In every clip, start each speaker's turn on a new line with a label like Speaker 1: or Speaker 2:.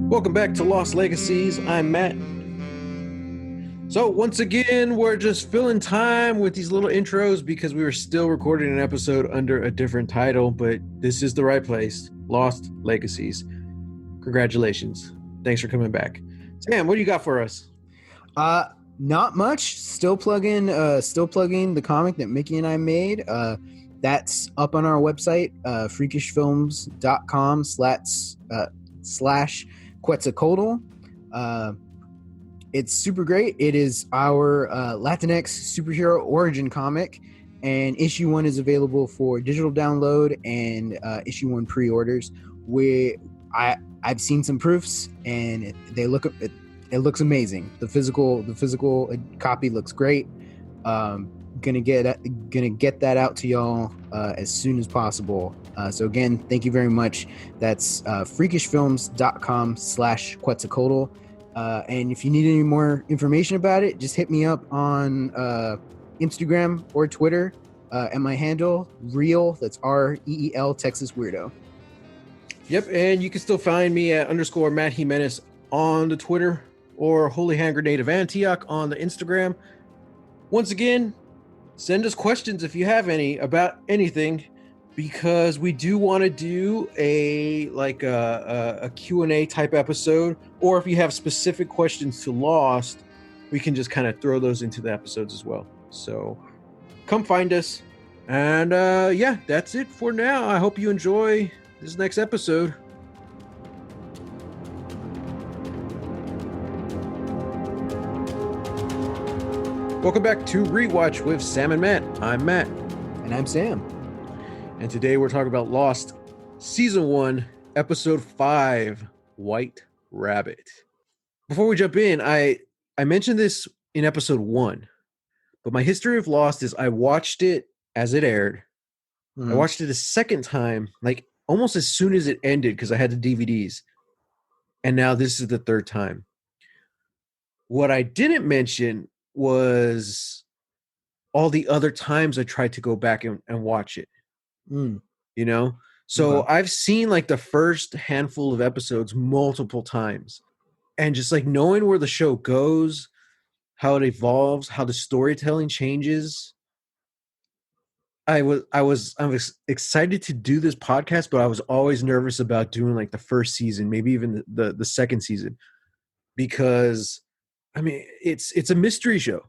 Speaker 1: Welcome back to Lost Legacies. I'm Matt. So once again, we're just filling time with these little intros because we were still recording an episode under a different title, but this is the right place. Lost Legacies. Congratulations. Thanks for coming back. Sam, what do you got for us?
Speaker 2: Not much. Still plugging the comic that Mickey and I made. That's up on our website, freakishfilms.com slash Quetzalcoatl. It's super great. It is our Latinx superhero origin comic, and issue 1 is available for digital download and issue 1 pre-orders. I've seen some proofs, and it looks amazing. The physical copy looks great. Gonna get that out to y'all as soon as possible. So again, thank you very much. That's freakishfilms.com slash Quetzalcoatl. And if you need any more information about it, just hit me up on Instagram or Twitter at my handle, Reel, that's REEL, Texas Weirdo.
Speaker 1: Yep, and you can still find me at _ Matt Jimenez on the Twitter or Holy Hand Grenade of Antioch on the Instagram. Once again, send us questions if you have any about anything, because we do want to do a Q&A type episode, or if you have specific questions to Lost, we can just kind of throw those into the episodes as well. So come find us. And yeah, that's it for now. I hope you enjoy this next episode. Welcome back to Rewatch with Sam and Matt. I'm Matt.
Speaker 2: And I'm Sam.
Speaker 1: And today we're talking about Lost Season 1, Episode 5, White Rabbit. Before we jump in, I mentioned this in Episode 1, but my history of Lost is I watched it as it aired. I watched it a second time, like almost as soon as it ended because I had the DVDs. And now this is the third time. What I didn't mention was all the other times I tried to go back and watch it. You know? So I've seen like the first handful of episodes multiple times. And just like knowing where the show goes, how it evolves, how the storytelling changes. I was excited to do this podcast, but I was always nervous about doing like the first season, maybe even the second season, because I mean it's a mystery show,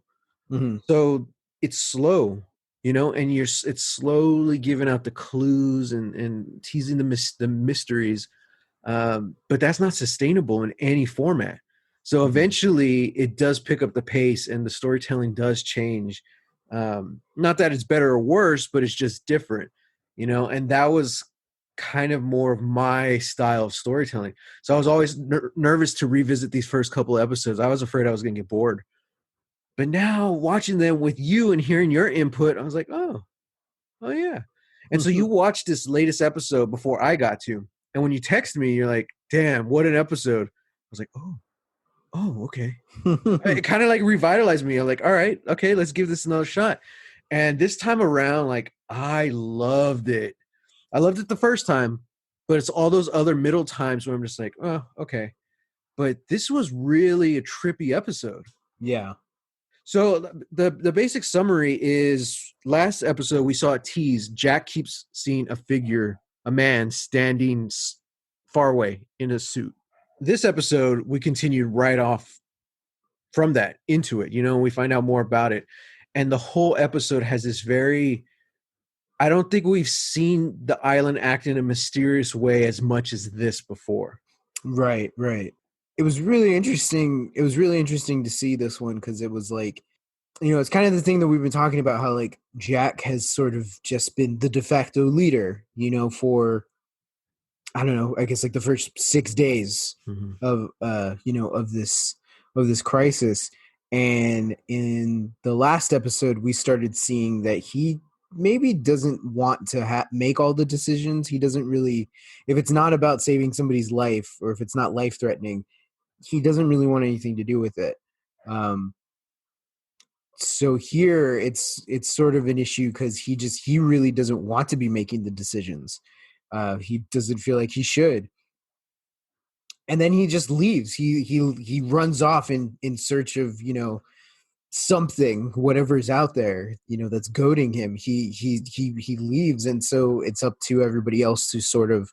Speaker 1: so it's slow, you know, and it's slowly giving out the clues and teasing the mysteries, but that's not sustainable in any format. So eventually, it does pick up the pace, and the storytelling does change. Not that it's better or worse, but it's just different, you know, and that was kind of more of my style of storytelling. So I was always nervous to revisit these first couple of episodes. I was afraid I was going to get bored. But now watching them with you and hearing your input, I was like, oh yeah. And so you watched this latest episode before I got to. And when you text me, you're like, damn, what an episode. I was like, oh, okay. It kind of like revitalized me. I'm like, all right, okay, let's give this another shot. And this time around, like, I loved it. I loved it the first time, but it's all those other middle times where I'm just like, oh, okay. But this was really a trippy episode.
Speaker 2: Yeah.
Speaker 1: So the basic summary is last episode we saw a tease. Jack keeps seeing a man standing far away in a suit. This episode, we continued right off from that into it, you know, we find out more about it. And the whole episode has this I don't think we've seen the island act in a mysterious way as much as this before.
Speaker 2: Right. It was really interesting. It was really interesting to see this one because it was like, you know, it's kind of the thing that we've been talking about, how like Jack has sort of just been the de facto leader, you know, for, I don't know, I guess like the first 6 days of, you know, of this crisis. And in the last episode, we started seeing that he maybe doesn't want to make all the decisions. He doesn't really, if it's not about saving somebody's life or if it's not life threatening, he doesn't really want anything to do with it. So here it's sort of an issue because he really doesn't want to be making the decisions. He doesn't feel like he should. and then he just leaves. He runs off in search of, something, whatever's out there, that's goading him. He leaves, and so it's up to everybody else to sort of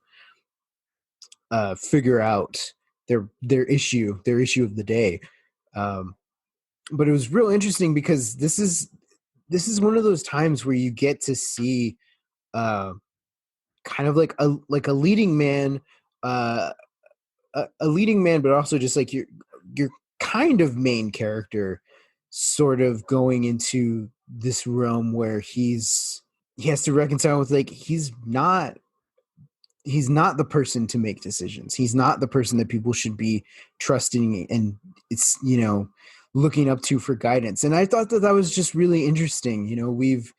Speaker 2: figure out their issue of the day. Um, but it was real interesting because this is one of those times where you get to see uh, kind of like a leading man, uh, a leading man, but also just like your kind of main character, sort of going into this realm where he has to reconcile with, like, he's not the person to make decisions. He's not the person that people should be trusting, and it's, looking up to for guidance. And I thought that was just really interesting. We've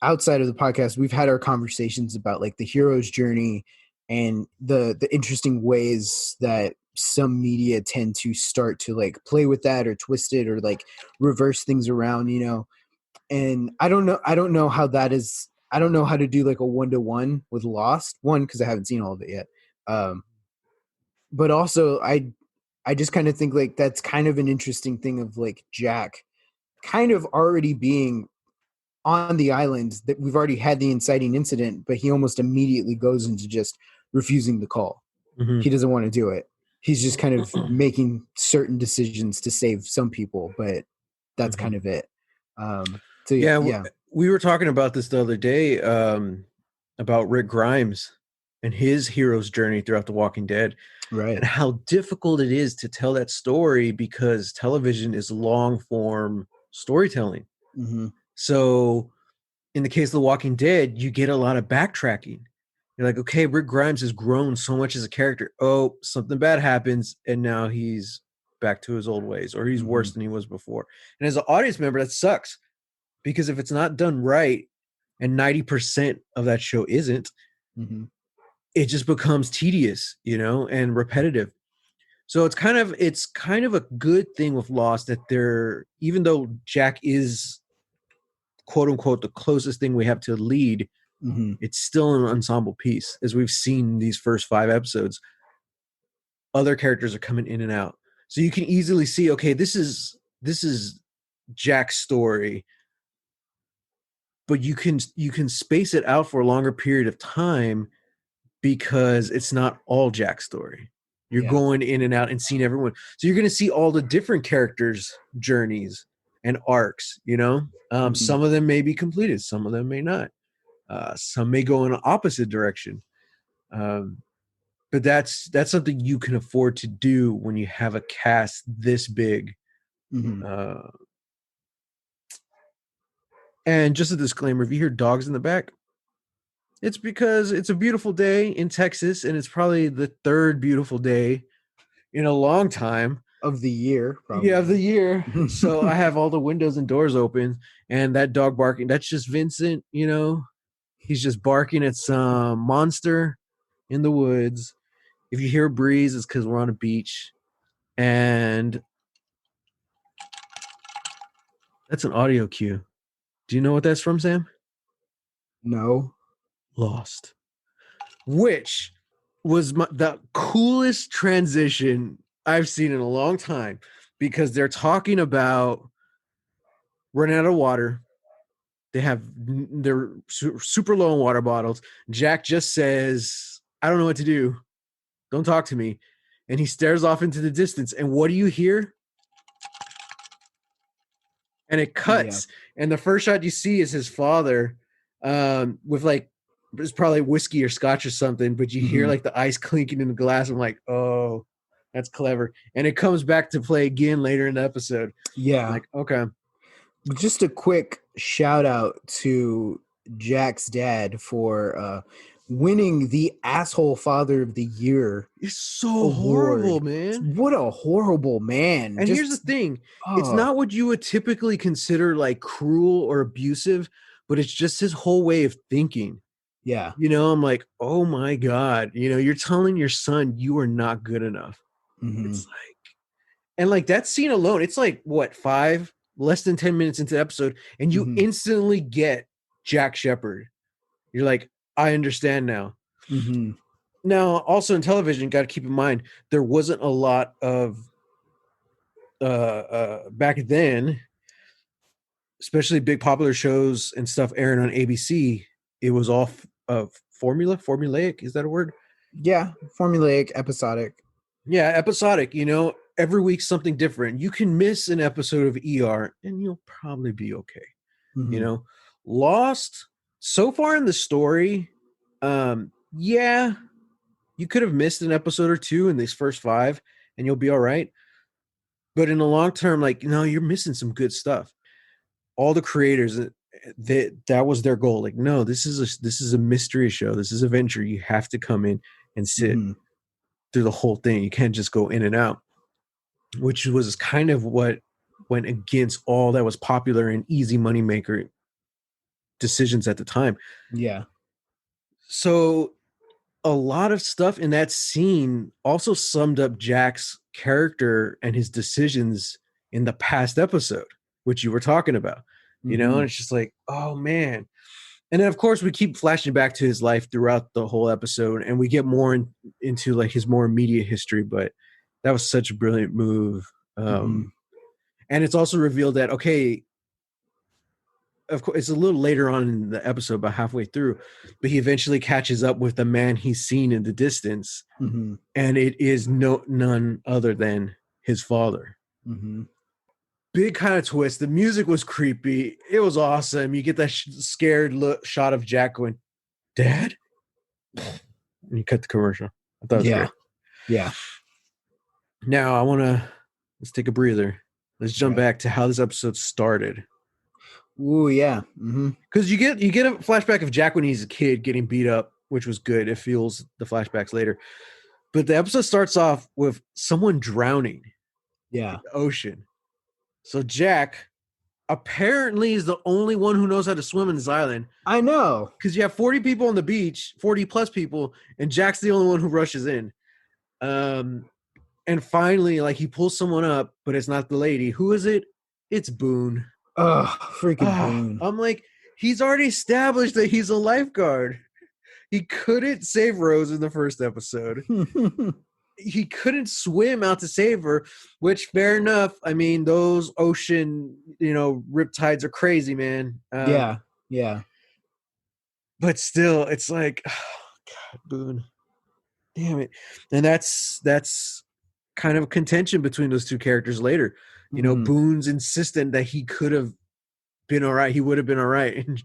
Speaker 2: outside of the podcast, we've had our conversations about like the hero's journey and the interesting ways that some media tend to start to like play with that or twist it or like reverse things around, and I don't know how that is. I don't know how to do like a 1-to-1 with Lost, one, because I haven't seen all of it yet. But also I just kind of think like that's kind of an interesting thing of like Jack kind of already being on the island, that we've already had the inciting incident, but he almost immediately goes into just refusing the call.
Speaker 1: Mhm.
Speaker 2: He doesn't want to do it. He's just kind of making certain decisions to save some people, but that's
Speaker 1: Mhm.
Speaker 2: kind of it. So
Speaker 1: Yeah,
Speaker 2: yeah.
Speaker 1: we were talking about this the other day, about Rick Grimes and his hero's journey throughout The Walking Dead,
Speaker 2: Right.
Speaker 1: and how difficult it is to tell that story because television is long form storytelling.
Speaker 2: Mm-hmm.
Speaker 1: So in the case of The Walking Dead, you get a lot of backtracking. You're like, okay, Rick Grimes has grown so much as a character. Oh, something bad happens, and now he's back to his old ways, or he's
Speaker 2: Mm-hmm.
Speaker 1: worse than he was before. And as an audience member, that sucks because if it's not done right, and 90% of that show isn't,
Speaker 2: Mm-hmm.
Speaker 1: it just becomes tedious, and repetitive. So it's kind of a good thing with Lost that they're, even though Jack is quote unquote the closest thing we have to lead,
Speaker 2: Mm-hmm.
Speaker 1: it's still an ensemble piece. As we've seen these first 5 episodes, other characters are coming in and out. So you can easily see, okay, this is Jack's story, but you can space it out for a longer period of time because it's not all Jack's story. You're
Speaker 2: Yeah.
Speaker 1: going in and out and seeing everyone. So you're going to see all the different characters' journeys and arcs,
Speaker 2: Mm-hmm.
Speaker 1: Some of them may be completed, some of them may not. Some may go in an opposite direction. Um, but that's something you can afford to do when you have a cast this big.
Speaker 2: Mm-hmm.
Speaker 1: Uh, and just a disclaimer, if you hear dogs in the back, it's because it's a beautiful day in Texas, and it's probably the third beautiful day in a long time.
Speaker 2: Of the year,
Speaker 1: Yeah, of the
Speaker 2: probably.
Speaker 1: year. So I have all the windows and doors open, and that dog barking, that's just Vincent, he's just barking at some monster in the woods. If you hear a breeze, it's because we're on a beach. And that's an audio cue. Do you know what that's from, Sam?
Speaker 2: No.
Speaker 1: Lost. Which was the coolest transition I've seen in a long time, because they're talking about running out of water. They're super low on water bottles. Jack just says, I don't know what to do. Don't talk to me. And he stares off into the distance. And what do you hear? And it
Speaker 2: Yeah.
Speaker 1: cuts. And the first shot you see is his father, with like, it's probably whiskey or scotch or something, but you hear
Speaker 2: Mm-hmm.
Speaker 1: like the ice clinking in the glass. I'm like, oh, that's clever. And it comes back to play again later in the episode. I'm
Speaker 2: Yeah.
Speaker 1: like, okay.
Speaker 2: Just a quick shout out to Jack's dad for winning the Asshole Father of the Year
Speaker 1: It's so horrible,
Speaker 2: award.
Speaker 1: man.
Speaker 2: What a horrible man.
Speaker 1: And here's the
Speaker 2: Just,
Speaker 1: thing, it's
Speaker 2: oh,
Speaker 1: not what you would typically consider like cruel or abusive, but it's just his whole way of thinking.
Speaker 2: yeah.
Speaker 1: I'm like, oh my God, you're telling your son you are not good enough.
Speaker 2: Mm-hmm.
Speaker 1: It's like, and like that scene alone, it's like what, less than 10 minutes into the episode, and you
Speaker 2: Mm-hmm.
Speaker 1: instantly get Jack Shephard. You're like, I understand now.
Speaker 2: Mm-hmm.
Speaker 1: Now, also in television, got to keep in mind there wasn't a lot of back then, especially big popular shows and stuff airing on ABC. It was all formulaic. Is that a word?
Speaker 2: Yeah, formulaic, episodic.
Speaker 1: Yeah, episodic. Every week something different. You can miss an episode of ER and you'll probably be okay. You
Speaker 2: Mm-hmm.
Speaker 1: know, Lost so far in the story, yeah, you could have missed an episode or two in these first five and you'll be all right. But in the long term, like, no, you're missing some good stuff. All the creators, that was their goal. Like, no, this is a mystery show. This is a venture. You have to come in and sit
Speaker 2: Mm-hmm.
Speaker 1: through the whole thing. You can't just go in and out, which was kind of what went against all that was popular and easy moneymaker decisions at the time.
Speaker 2: Yeah.
Speaker 1: So a lot of stuff in that scene also summed up Jack's character and his decisions in the past episode, which you were talking about,
Speaker 2: Mm-hmm.
Speaker 1: and it's just like, oh man. And then of course we keep flashing back to his life throughout the whole episode and we get more into like his more immediate history, but that was such a brilliant move.
Speaker 2: Mm-hmm.
Speaker 1: And it's also revealed that, okay, of course, it's a little later on in the episode, about halfway through, but he eventually catches up with the man he's seen in the distance,
Speaker 2: Mm-hmm.
Speaker 1: and it is none other than his father.
Speaker 2: Mm-hmm.
Speaker 1: Big kind of twist. The music was creepy. It was awesome. You get that scared shot of Jack going, "Dad," and you cut the commercial. I thought it was
Speaker 2: Yeah.
Speaker 1: great.
Speaker 2: Yeah.
Speaker 1: Now let's take a breather. Let's jump back to how this episode started.
Speaker 2: Ooh, yeah. Mm-hmm.
Speaker 1: Because you get a flashback of Jack when he's a kid getting beat up, which was good. It feels the flashbacks later. But the episode starts off with someone drowning
Speaker 2: Yeah.
Speaker 1: in the ocean. So Jack apparently is the only one who knows how to swim in this island.
Speaker 2: I know.
Speaker 1: Because you have 40 people on the beach, 40 plus people, and Jack's the only one who rushes in. And finally, like, he pulls someone up, but it's not the lady. Who is it? It's Boone.
Speaker 2: Oh, freaking Boone.
Speaker 1: I'm like, he's already established that he's a lifeguard. He couldn't save Rose in the first episode. He couldn't swim out to save her, which fair enough. I mean, those ocean, riptides are crazy, man.
Speaker 2: Yeah.
Speaker 1: But still, it's like, oh, God, Boone. Damn it. And that's kind of contention between those two characters later.
Speaker 2: Mm-hmm.
Speaker 1: Boone's insistent that he could have been all right. He would have been all right. And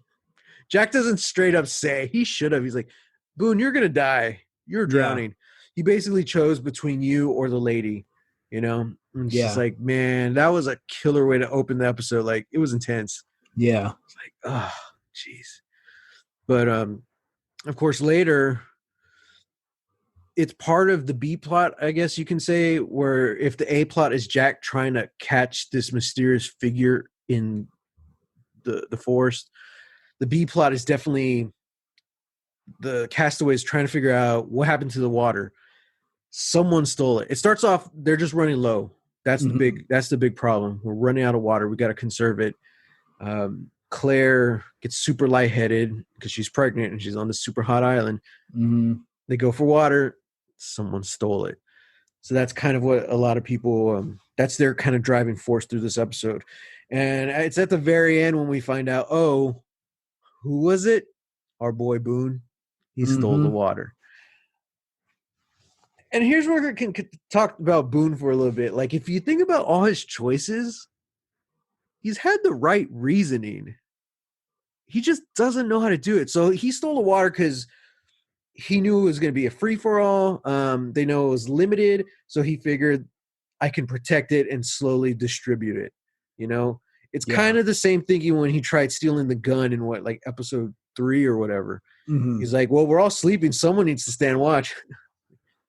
Speaker 1: Jack doesn't straight up say he should have. He's like, Boone, you're going to die. You're drowning. Yeah. He basically chose between you or the lady, And it's just like, man, that was a killer way to open the episode. Like, it was intense.
Speaker 2: Yeah.
Speaker 1: It's like, oh, jeez. But, of course, later, it's part of the B plot, I guess you can say, where if the A plot is Jack trying to catch this mysterious figure in the forest, the B plot is definitely the castaways trying to figure out what happened to the water. Someone stole it. It starts off, they're just running low. That's the big problem. We're running out of water. We got to conserve it. Claire gets super lightheaded because she's pregnant and she's on this super hot island.
Speaker 2: Mm-hmm.
Speaker 1: They go for water. Someone stole it. So that's kind of what a lot of people, that's their kind of driving force through this episode. And it's at the very end when we find out, oh, who was it? Our boy Boone. He stole the water. And here's where we can talk about Boone for a little bit. Like, if you think about all his choices, he's had the right reasoning. He just doesn't know how to do it. So he stole the water because he knew it was going to be a free-for-all. They know it was limited, so he figured I can protect it and slowly distribute it. It's kind of the same thinking when he tried stealing the gun in episode 3 or whatever. Mm-hmm. He's like, well, we're all sleeping. Someone needs to stand watch.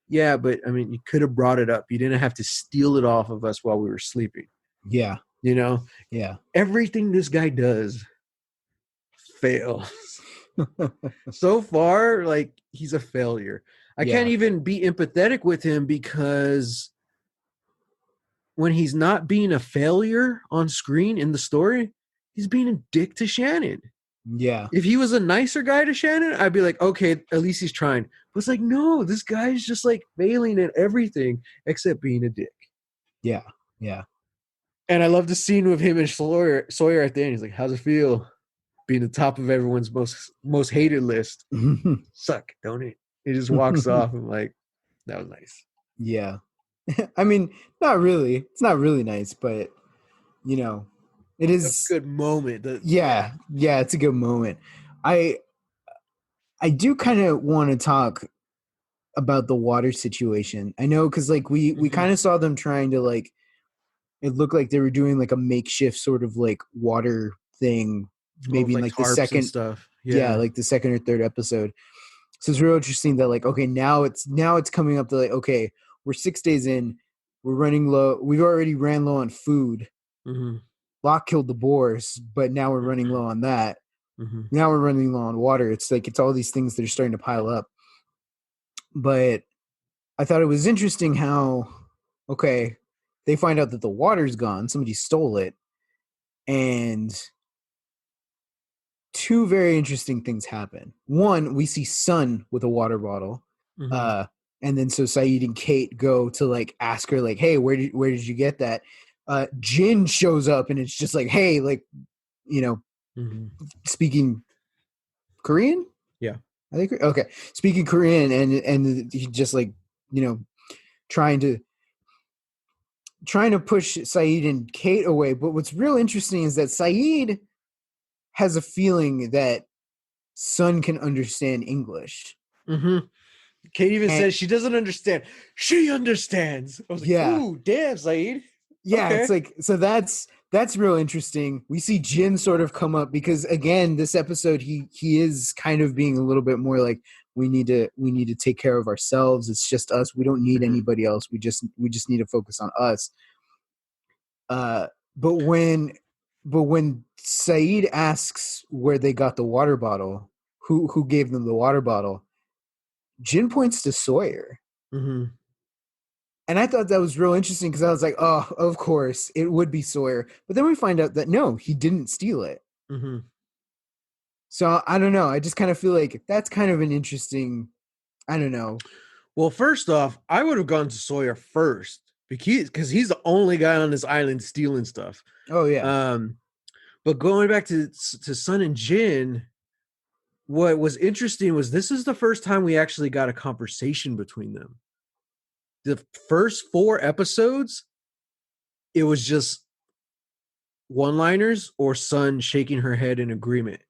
Speaker 1: Yeah, but I mean, you could have brought it up. You didn't have to steal it off of us while we were sleeping.
Speaker 2: Yeah.
Speaker 1: Yeah. Everything this guy does fails. So far, he's a failure. I can't even be empathetic with him because when he's not being a failure on screen in the story, he's being a dick to Shannon.
Speaker 2: Yeah.
Speaker 1: If he was a nicer guy to Shannon, I'd be like, okay, at least he's trying. But it's like, no, this guy's just like failing at everything except being a dick.
Speaker 2: Yeah. Yeah.
Speaker 1: And I love the scene with him and Sawyer at the end. He's like, how's it feel being the top of everyone's most hated list? Suck, don't it? He just walks off. I'm like, that was nice.
Speaker 2: Yeah. I mean, not really. It's not really nice, but you know, it
Speaker 1: A
Speaker 2: is.
Speaker 1: good moment.
Speaker 2: Yeah. Yeah. It's a good moment. I I do kind of want to talk about the water situation. I know because like we
Speaker 1: Mhm.
Speaker 2: kind of saw them trying to like it looked like they were doing like a makeshift sort of like water thing,
Speaker 1: Oh,
Speaker 2: maybe in
Speaker 1: like
Speaker 2: like the
Speaker 1: tarps and
Speaker 2: second,
Speaker 1: stuff.
Speaker 2: yeah,
Speaker 1: Yeah.
Speaker 2: like the second or third episode. So it's real interesting that like okay now it's coming up to like okay we're 6 days in, we're running low, we've already ran low on food.
Speaker 1: Mm-hmm.
Speaker 2: Locke killed the boars, but now we're running low on that.
Speaker 1: Mm-hmm.
Speaker 2: Now we're running low on water. It's like it's all these things that are starting to pile up. But I thought it was interesting how okay they find out that the water's gone, somebody stole it, and two very interesting things happen. One, we see Sun with a water bottle,
Speaker 1: Mm-hmm.
Speaker 2: uh, and then so Saeed and Kate go to like ask her like, "Hey, where did you get that?" Jin shows up and it's just like, "Hey, like, you know,
Speaker 1: Mm-hmm.
Speaker 2: speaking Korean."
Speaker 1: Yeah.
Speaker 2: I think okay, speaking Korean, and he just like you know trying to push Saeed and Kate away. But what's real interesting is that Saeed has a feeling that Sun can understand English.
Speaker 1: Mm-hmm. Kate even
Speaker 2: And
Speaker 1: says she doesn't understand. She understands. I was like,
Speaker 2: yeah,
Speaker 1: ooh, damn, Saeed.
Speaker 2: yeah, it's
Speaker 1: Okay.
Speaker 2: like so that's real interesting. We see Jin sort of come up because again, this episode he is kind of being a little bit more like we need to take care of ourselves. It's just us. We don't need
Speaker 1: Mm-hmm.
Speaker 2: anybody else. We just need to focus on us. Uh, but when Saeed asks where they got the water bottle, who gave them the water bottle, Jin points to Sawyer.
Speaker 1: Mm-hmm.
Speaker 2: And I thought that was real interesting because I was like, oh, of course, it would be Sawyer. But then we find out that no, he didn't steal it.
Speaker 1: Mm-hmm.
Speaker 2: So I don't know. I just kind of feel like that's kind of an interesting, I don't know.
Speaker 1: Well, first off, I would have gone to Sawyer first because he's the only guy on this island stealing stuff.
Speaker 2: Oh, yeah.
Speaker 1: Um, but going back to Sun and Jin, what was interesting was this is the first time we actually got a conversation between them. The first 4 episodes, it was just one-liners or Sun shaking her head in agreement.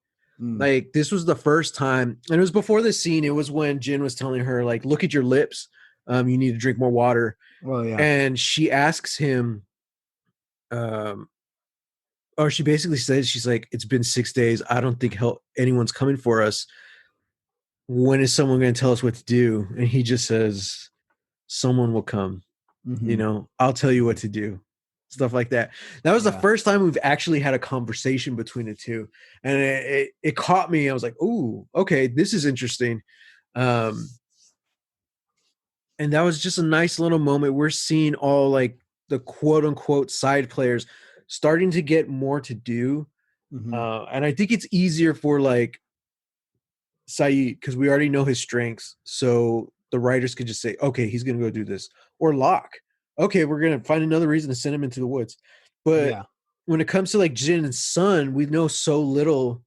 Speaker 2: Mm.
Speaker 1: Like this was the first time, and it was before this scene. It was when Jin was telling her, like, look at your lips. You need to drink more water.
Speaker 2: Well, yeah.
Speaker 1: And she asks him, um, or she basically says, she's like, it's been 6 days. I don't think anyone's coming for us. When is someone going to tell us what to do? And he just says, someone will come.
Speaker 2: Mm-hmm.
Speaker 1: I'll tell you what to do. Stuff like that. That was the
Speaker 2: Yeah.
Speaker 1: first time we've actually had a conversation between the two. And it caught me. I was like, ooh, okay, this is interesting. Um, and that was just a nice little moment. We're seeing all like the quote unquote side players starting to get more to do.
Speaker 2: Mm-hmm.
Speaker 1: And I think it's easier for like Saeed because we already know his strengths. So the writers could just say, okay, he's going to go do this. Or Locke. Okay, we're going to find another reason to send him into the woods. But
Speaker 2: Yeah.
Speaker 1: when it comes to like Jin and Sun, we know so little.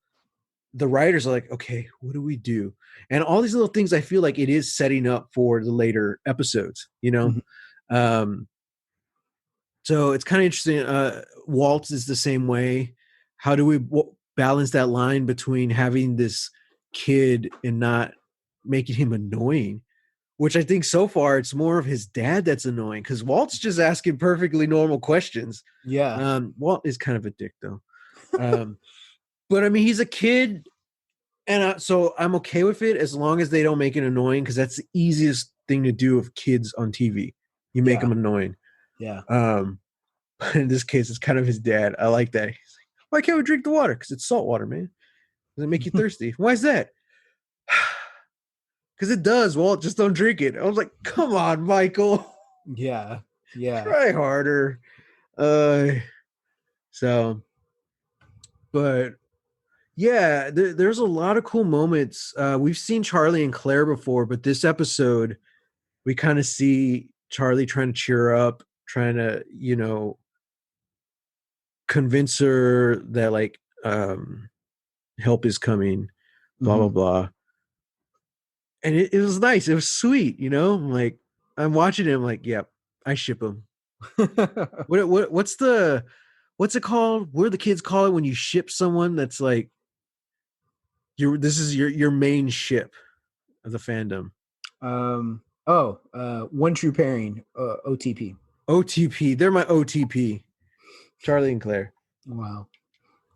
Speaker 1: The writers are like, okay, what do we do? And all these little things, I feel like it is setting up for the later episodes,
Speaker 2: Mm-hmm.
Speaker 1: Um, so it's kind of interesting. Waltz is the same way. How do we balance that line between having this kid and not making him annoying? Which I think so far it's more of his dad that's annoying because Walt's just asking perfectly normal questions.
Speaker 2: Yeah.
Speaker 1: Walt is kind of a dick though. Um, but I mean, he's a kid, and so I'm okay with it as long as they don't make it annoying because that's the easiest thing to do with kids on TV. You make
Speaker 2: Yeah.
Speaker 1: them annoying.
Speaker 2: Yeah.
Speaker 1: But in this case, it's kind of his dad. I like that. He's like, why can't we drink the water? Because it's salt water, man. Does it make you thirsty? Why is that? Because it does. Well, just don't drink it. I was like, come on, Michael.
Speaker 2: Yeah. Yeah.
Speaker 1: Try harder. Uh, so, but Yeah, there's a lot of cool moments. We've seen Charlie and Claire before, but this episode we kind of see Charlie trying to cheer her up, trying to, convince her that like help is coming, blah blah
Speaker 2: Mm-hmm.
Speaker 1: blah. And it was nice. It was sweet, Like I'm watching him, like, yep, I ship him. What's it called? What do the kids call it when you ship someone that's like this is your main ship of the fandom?
Speaker 2: One true pairing, OTP.
Speaker 1: OTP. They're my OTP. Charlie and Claire.
Speaker 2: Wow.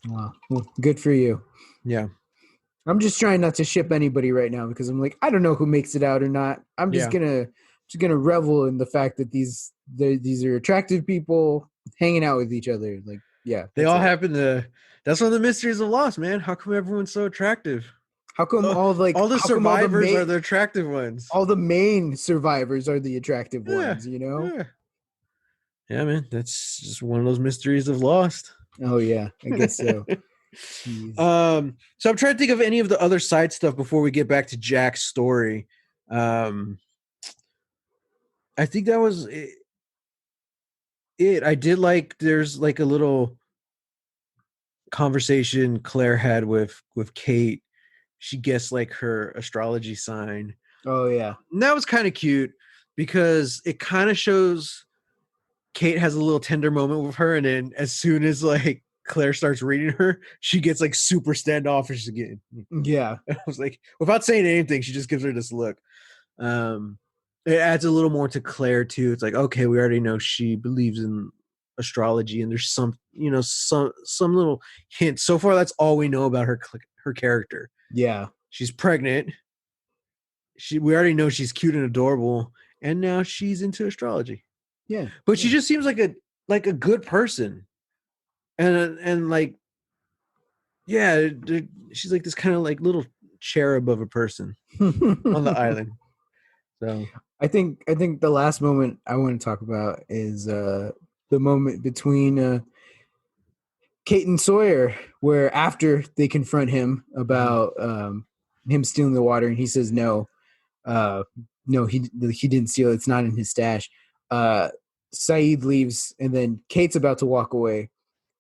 Speaker 2: Wow. Well, good for you.
Speaker 1: Yeah.
Speaker 2: I'm just trying not to ship anybody right now because I'm like, I don't know who makes it out or not. I'm just
Speaker 1: Yeah.
Speaker 2: gonna revel in the fact that these are attractive people hanging out with each other. Like, yeah,
Speaker 1: They
Speaker 2: that's
Speaker 1: all
Speaker 2: it.
Speaker 1: happen to that's one of the mysteries of Lost, man. How come everyone's so attractive? All the
Speaker 2: How come
Speaker 1: survivors are the attractive ones.
Speaker 2: all the main survivors are the attractive
Speaker 1: Yeah.
Speaker 2: ones, you know?
Speaker 1: Yeah. Yeah, man. That's just one of those mysteries of Lost.
Speaker 2: Oh yeah, I guess so. Jeez.
Speaker 1: So I'm trying to think of any of the other side stuff before we get back to Jack's story. Um, I think that was it. I did like there's like a little conversation Claire had with Kate. She guessed like her astrology sign.
Speaker 2: Oh yeah.
Speaker 1: And that was kind of cute because it kind of shows Kate has a little tender moment with her, and then as soon as like Claire starts reading her, she gets like super standoffish again.
Speaker 2: Yeah.
Speaker 1: I was like, without saying anything, she just gives her this look. Um, it adds a little more to Claire too. It's like, okay, we already know she believes in astrology, and there's some, some little hint. So far, that's all we know about her character.
Speaker 2: Yeah.
Speaker 1: She's pregnant. We already know she's cute and adorable, and now she's into astrology.
Speaker 2: Yeah.
Speaker 1: But she just seems like a good person, and like, yeah, she's like this kind of like little cherub of a person on the island. So
Speaker 2: I think the last moment I want to talk about is the moment between Kate and Sawyer, where after they confront him about him stealing the water, and he says no, uh, no, he didn't steal it. It's not in his stash. Saeed leaves, and then Kate's about to walk away,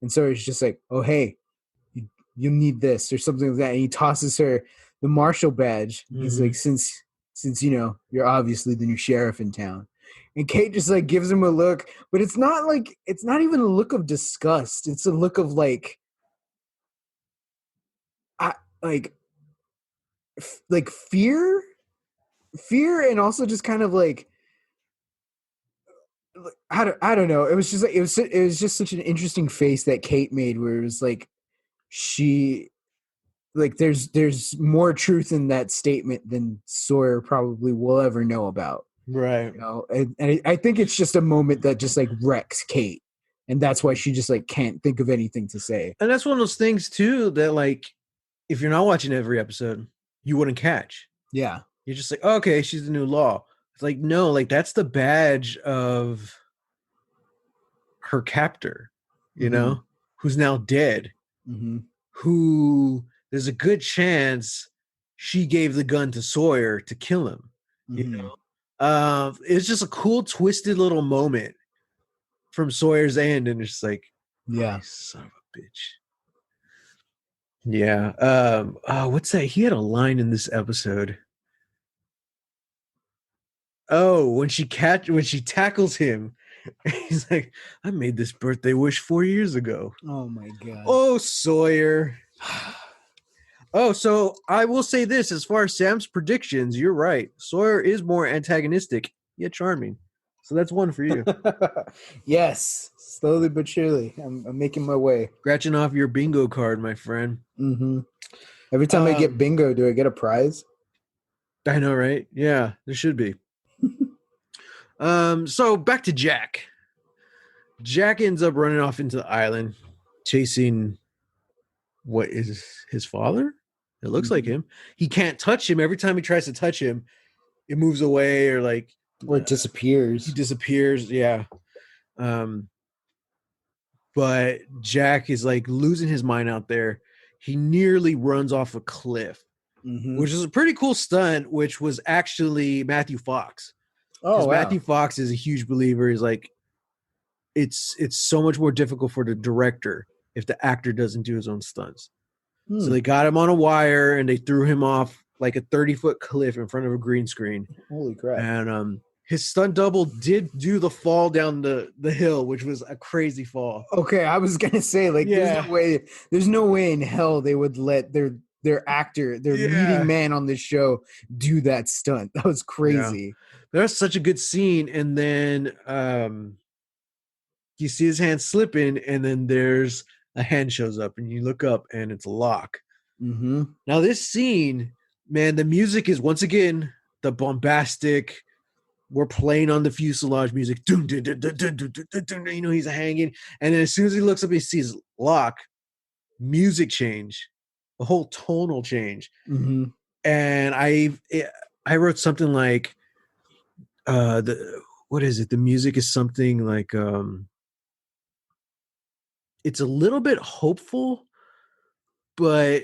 Speaker 2: and Sawyer's just like, "Oh hey, you need this or something like that," and he tosses her the marshal badge. He's like, since you're obviously the new sheriff in town. And Kate just like gives him a look, but it's not even a look of disgust. It's a look of like I, like like fear, and also just kind of like I don't know. It was just like it was just such an interesting face that Kate made, where it was like she like there's more truth in that statement than Sawyer probably will ever know about.
Speaker 1: right.
Speaker 2: You know, and I think it's just a moment that just like wrecks Kate, and that's why she just like can't think of anything to say.
Speaker 1: And that's one of those things too that like if you're not watching every episode, you wouldn't catch.
Speaker 2: Yeah.
Speaker 1: You're just like, oh, okay, she's the new law. It's like, no, like that's the badge of her captor,
Speaker 2: Mm-hmm.
Speaker 1: who's now dead,
Speaker 2: Mm-hmm.
Speaker 1: who there's a good chance she gave the gun to Sawyer to kill him. You
Speaker 2: Mm-hmm.
Speaker 1: it's just a cool, twisted little moment from Sawyer's end, and it's just like, oh,
Speaker 2: Yeah.
Speaker 1: you son of a bitch. Yeah. What's that? He had a line in this episode. Oh, when she tackles him, he's like, I made this birthday wish 4 years ago.
Speaker 2: Oh my god.
Speaker 1: Oh, Sawyer. Oh, so I will say this: as far as Sam's predictions, you're right. Sawyer is more antagonistic yet charming. So that's one for you.
Speaker 2: Yes, slowly but surely, I'm making my way.
Speaker 1: Scratching off your bingo card, my friend.
Speaker 2: Mm-hmm. Every time I get
Speaker 1: Um,
Speaker 2: bingo, do I get a prize?
Speaker 1: I know, right? Yeah, there should be. So back to Jack. Jack ends up running off into the island, chasing what is his father? It looks like him. He can't touch him. Every time he tries to touch him, it moves away or like
Speaker 2: Or it disappears.
Speaker 1: he disappears. Yeah. But Jack is like losing his mind out there. he nearly runs off a cliff,
Speaker 2: Mm-hmm.
Speaker 1: which is a pretty cool stunt, which was actually Matthew Fox.
Speaker 2: Oh
Speaker 1: Because
Speaker 2: wow.
Speaker 1: Matthew Fox is a huge believer. He's like, it's so much more difficult for the director if the actor doesn't do his own stunts. So
Speaker 2: Hmm.
Speaker 1: they got him on a wire and they threw him off like a 30-foot cliff in front of a green screen.
Speaker 2: Holy crap.
Speaker 1: And his stunt double did do the fall down the hill, which was a crazy fall.
Speaker 2: Okay, I was gonna say like
Speaker 1: Yeah.
Speaker 2: there's no way in hell they would let their actor, their leading man on this show do that stunt. That was crazy.
Speaker 1: That's such a good scene. And then you see his hand slipping, and then there's a hand shows up, and you look up, and it's Locke.
Speaker 2: Mm-hmm.
Speaker 1: Now, this scene, man, the music is once again the bombastic. We're playing on the fuselage music. Dun, dun, dun, dun, dun, dun, dun, dun, you know, he's hanging. And then as soon as he looks up, he sees Locke, music change, a whole tonal change.
Speaker 2: Mm-hmm.
Speaker 1: And I wrote something like, what is it? The music is something like, it's a little bit hopeful, but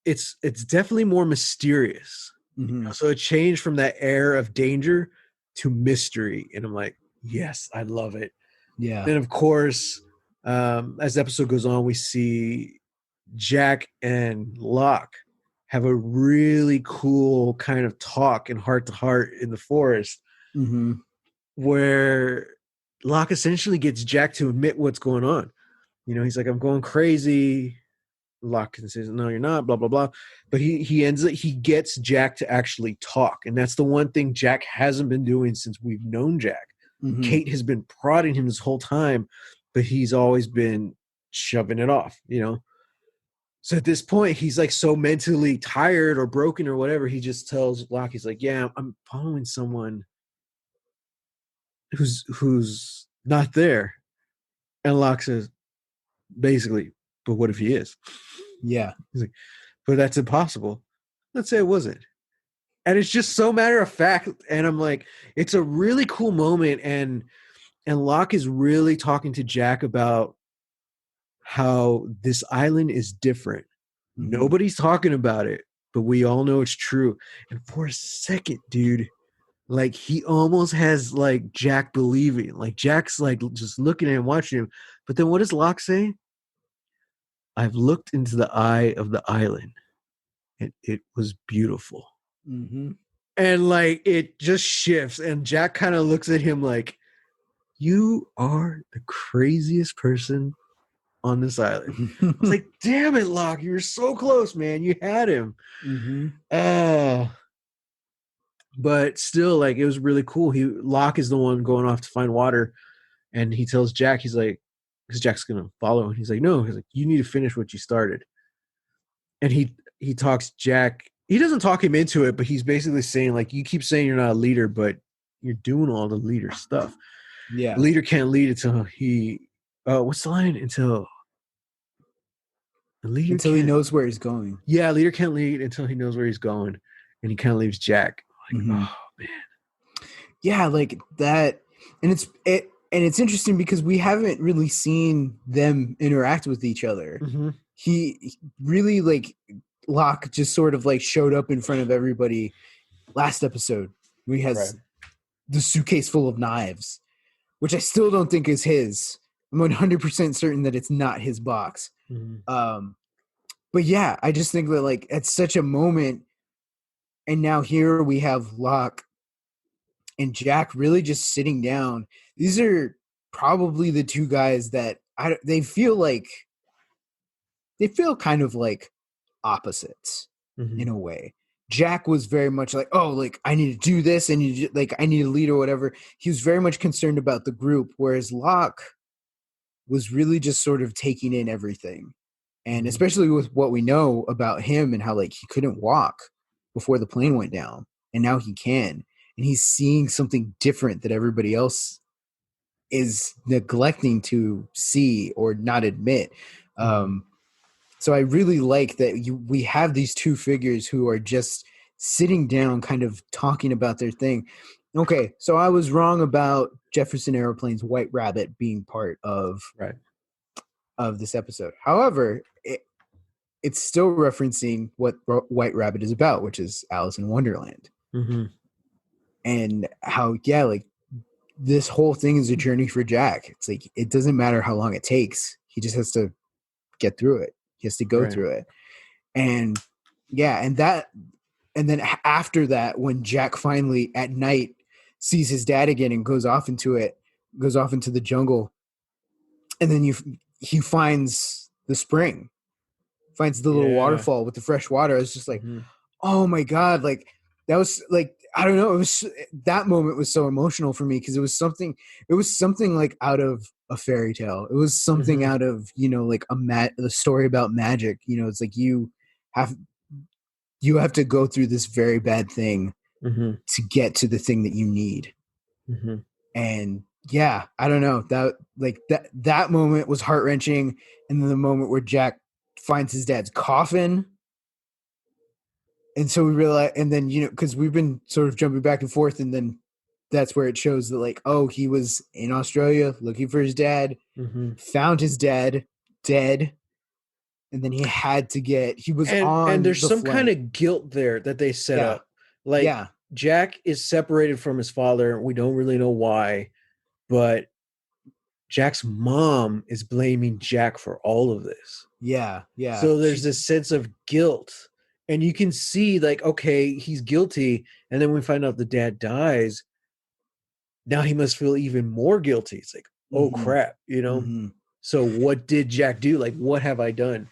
Speaker 1: it's definitely more mysterious.
Speaker 2: Mm-hmm.
Speaker 1: So it changed from that air of danger to mystery, and I'm like, yes, I love it.
Speaker 2: Yeah.
Speaker 1: And of course, as the episode goes on, we see Jack and Locke have a really cool kind of talk and heart to heart in the forest,
Speaker 2: Mm-hmm.
Speaker 1: where Locke essentially gets Jack to admit what's going on. You know, he's like, I'm going crazy. Locke says, no, you're not, blah, blah, blah. But he gets Jack to actually talk. And that's the one thing Jack hasn't been doing since we've known Jack.
Speaker 2: Mm-hmm.
Speaker 1: Kate has been prodding him this whole time, but he's always been shoving it off, you know? So at this point, he's like so mentally tired or broken or whatever. He just tells Locke, he's like, yeah, I'm following someone who's not there. And Locke says, basically, but what if he is?
Speaker 2: Yeah.
Speaker 1: He's like, but that's impossible. Let's say it wasn't. And it's just so matter of fact. And I'm like, it's a really cool moment. And Locke is really talking to Jack about how this island is different.
Speaker 2: Mm-hmm.
Speaker 1: Nobody's talking about it, but we all know it's true. And for a second, dude, like he almost has like Jack believing. Like Jack's like just looking at him, watching him. But then what does Locke say? I've looked into the eye of the island, and it was beautiful.
Speaker 2: Mm-hmm.
Speaker 1: And like it just shifts, and Jack kind of looks at him like, you are the craziest person on this island. I was like, damn it, Locke, you were so close, man. You had him.
Speaker 2: Mm-hmm.
Speaker 1: But still, like, it was really cool. Locke is the one going off to find water, and he tells Jack, he's like, because Jack's gonna follow, and he's like, no, he's like, you need to finish what you started. And he talks Jack. He doesn't talk him into it, but he's basically saying, like, you keep saying you're not a leader, but you're doing all the leader stuff.
Speaker 2: Yeah.
Speaker 1: The leader can't lead until he what's the line? Until
Speaker 2: he knows where he's going.
Speaker 1: Yeah, leader can't lead until he knows where he's going. And he kind of leaves Jack. Like,
Speaker 2: Mm-hmm.
Speaker 1: oh man.
Speaker 2: Yeah, like that. And it's interesting because we haven't really seen them interact with each other.
Speaker 1: Mm-hmm.
Speaker 2: He really, like, Locke just sort of like showed up in front of everybody last episode. He has the suitcase full of knives, which I still don't think is his. I'm 100% certain that it's not his box.
Speaker 1: Mm-hmm.
Speaker 2: But yeah, I just think that, like, it's such a moment. And now here we have Locke and Jack really just sitting down. These are probably the two guys that they feel kind of like opposites in a way. Jack was very much like, oh, like, I need to do this, and I need a lead or whatever. He was very much concerned about the group, whereas Locke was really just sort of taking in everything. And especially with what we know about him and how, like, he couldn't walk before the plane went down, and now he can. And he's seeing something different that everybody else is neglecting to see or not admit. So I really like that we have these two figures who are just sitting down, kind of talking about their thing. Okay, so I was wrong about Jefferson Airplane's White Rabbit being part of this episode. However, it's still referencing what White Rabbit is about, which is Alice in Wonderland,
Speaker 1: Mm-hmm.
Speaker 2: and how like this whole thing is a journey for Jack. It's like it doesn't matter how long it takes; he just has to get through it. He has to go
Speaker 1: Right.
Speaker 2: through it, and and then after that, when Jack finally at night sees his dad again and goes off into the jungle, and then he finds the spring, finds the little
Speaker 1: Yeah.
Speaker 2: waterfall with the fresh water. It's just like,
Speaker 1: Mm-hmm.
Speaker 2: oh my god, like that was like, I don't know, it was, that moment was so emotional for me because it was something like out of a fairy tale. It was something
Speaker 1: Mm-hmm.
Speaker 2: out of, like the story about magic. It's like have you have to go through this very bad thing
Speaker 1: Mm-hmm.
Speaker 2: to get to the thing that you need.
Speaker 1: Mm-hmm.
Speaker 2: And yeah, I don't know, that moment was heart wrenching. And then the moment where Jack finds his dad's coffin, and so we realize, and then because we've been sort of jumping back and forth, and then that's where it shows that, like, oh, he was in Australia looking for his dad,
Speaker 1: Mm-hmm.
Speaker 2: found his dad dead, and then he was
Speaker 1: And
Speaker 2: on
Speaker 1: there's
Speaker 2: the
Speaker 1: some kind
Speaker 2: flight.
Speaker 1: of guilt there that they set
Speaker 2: Yeah,
Speaker 1: up. Like
Speaker 2: yeah,
Speaker 1: Jack is separated from his father. We don't really know why, but Jack's mom is blaming Jack for all of this.
Speaker 2: yeah.
Speaker 1: So there's this sense of guilt. And you can see, like, okay, he's guilty. And then we find out the dad dies. Now he must feel even more guilty. It's like, oh
Speaker 2: Mm-hmm,
Speaker 1: crap, you know?
Speaker 2: mm-hmm,
Speaker 1: So what did Jack do? Like, what have I done?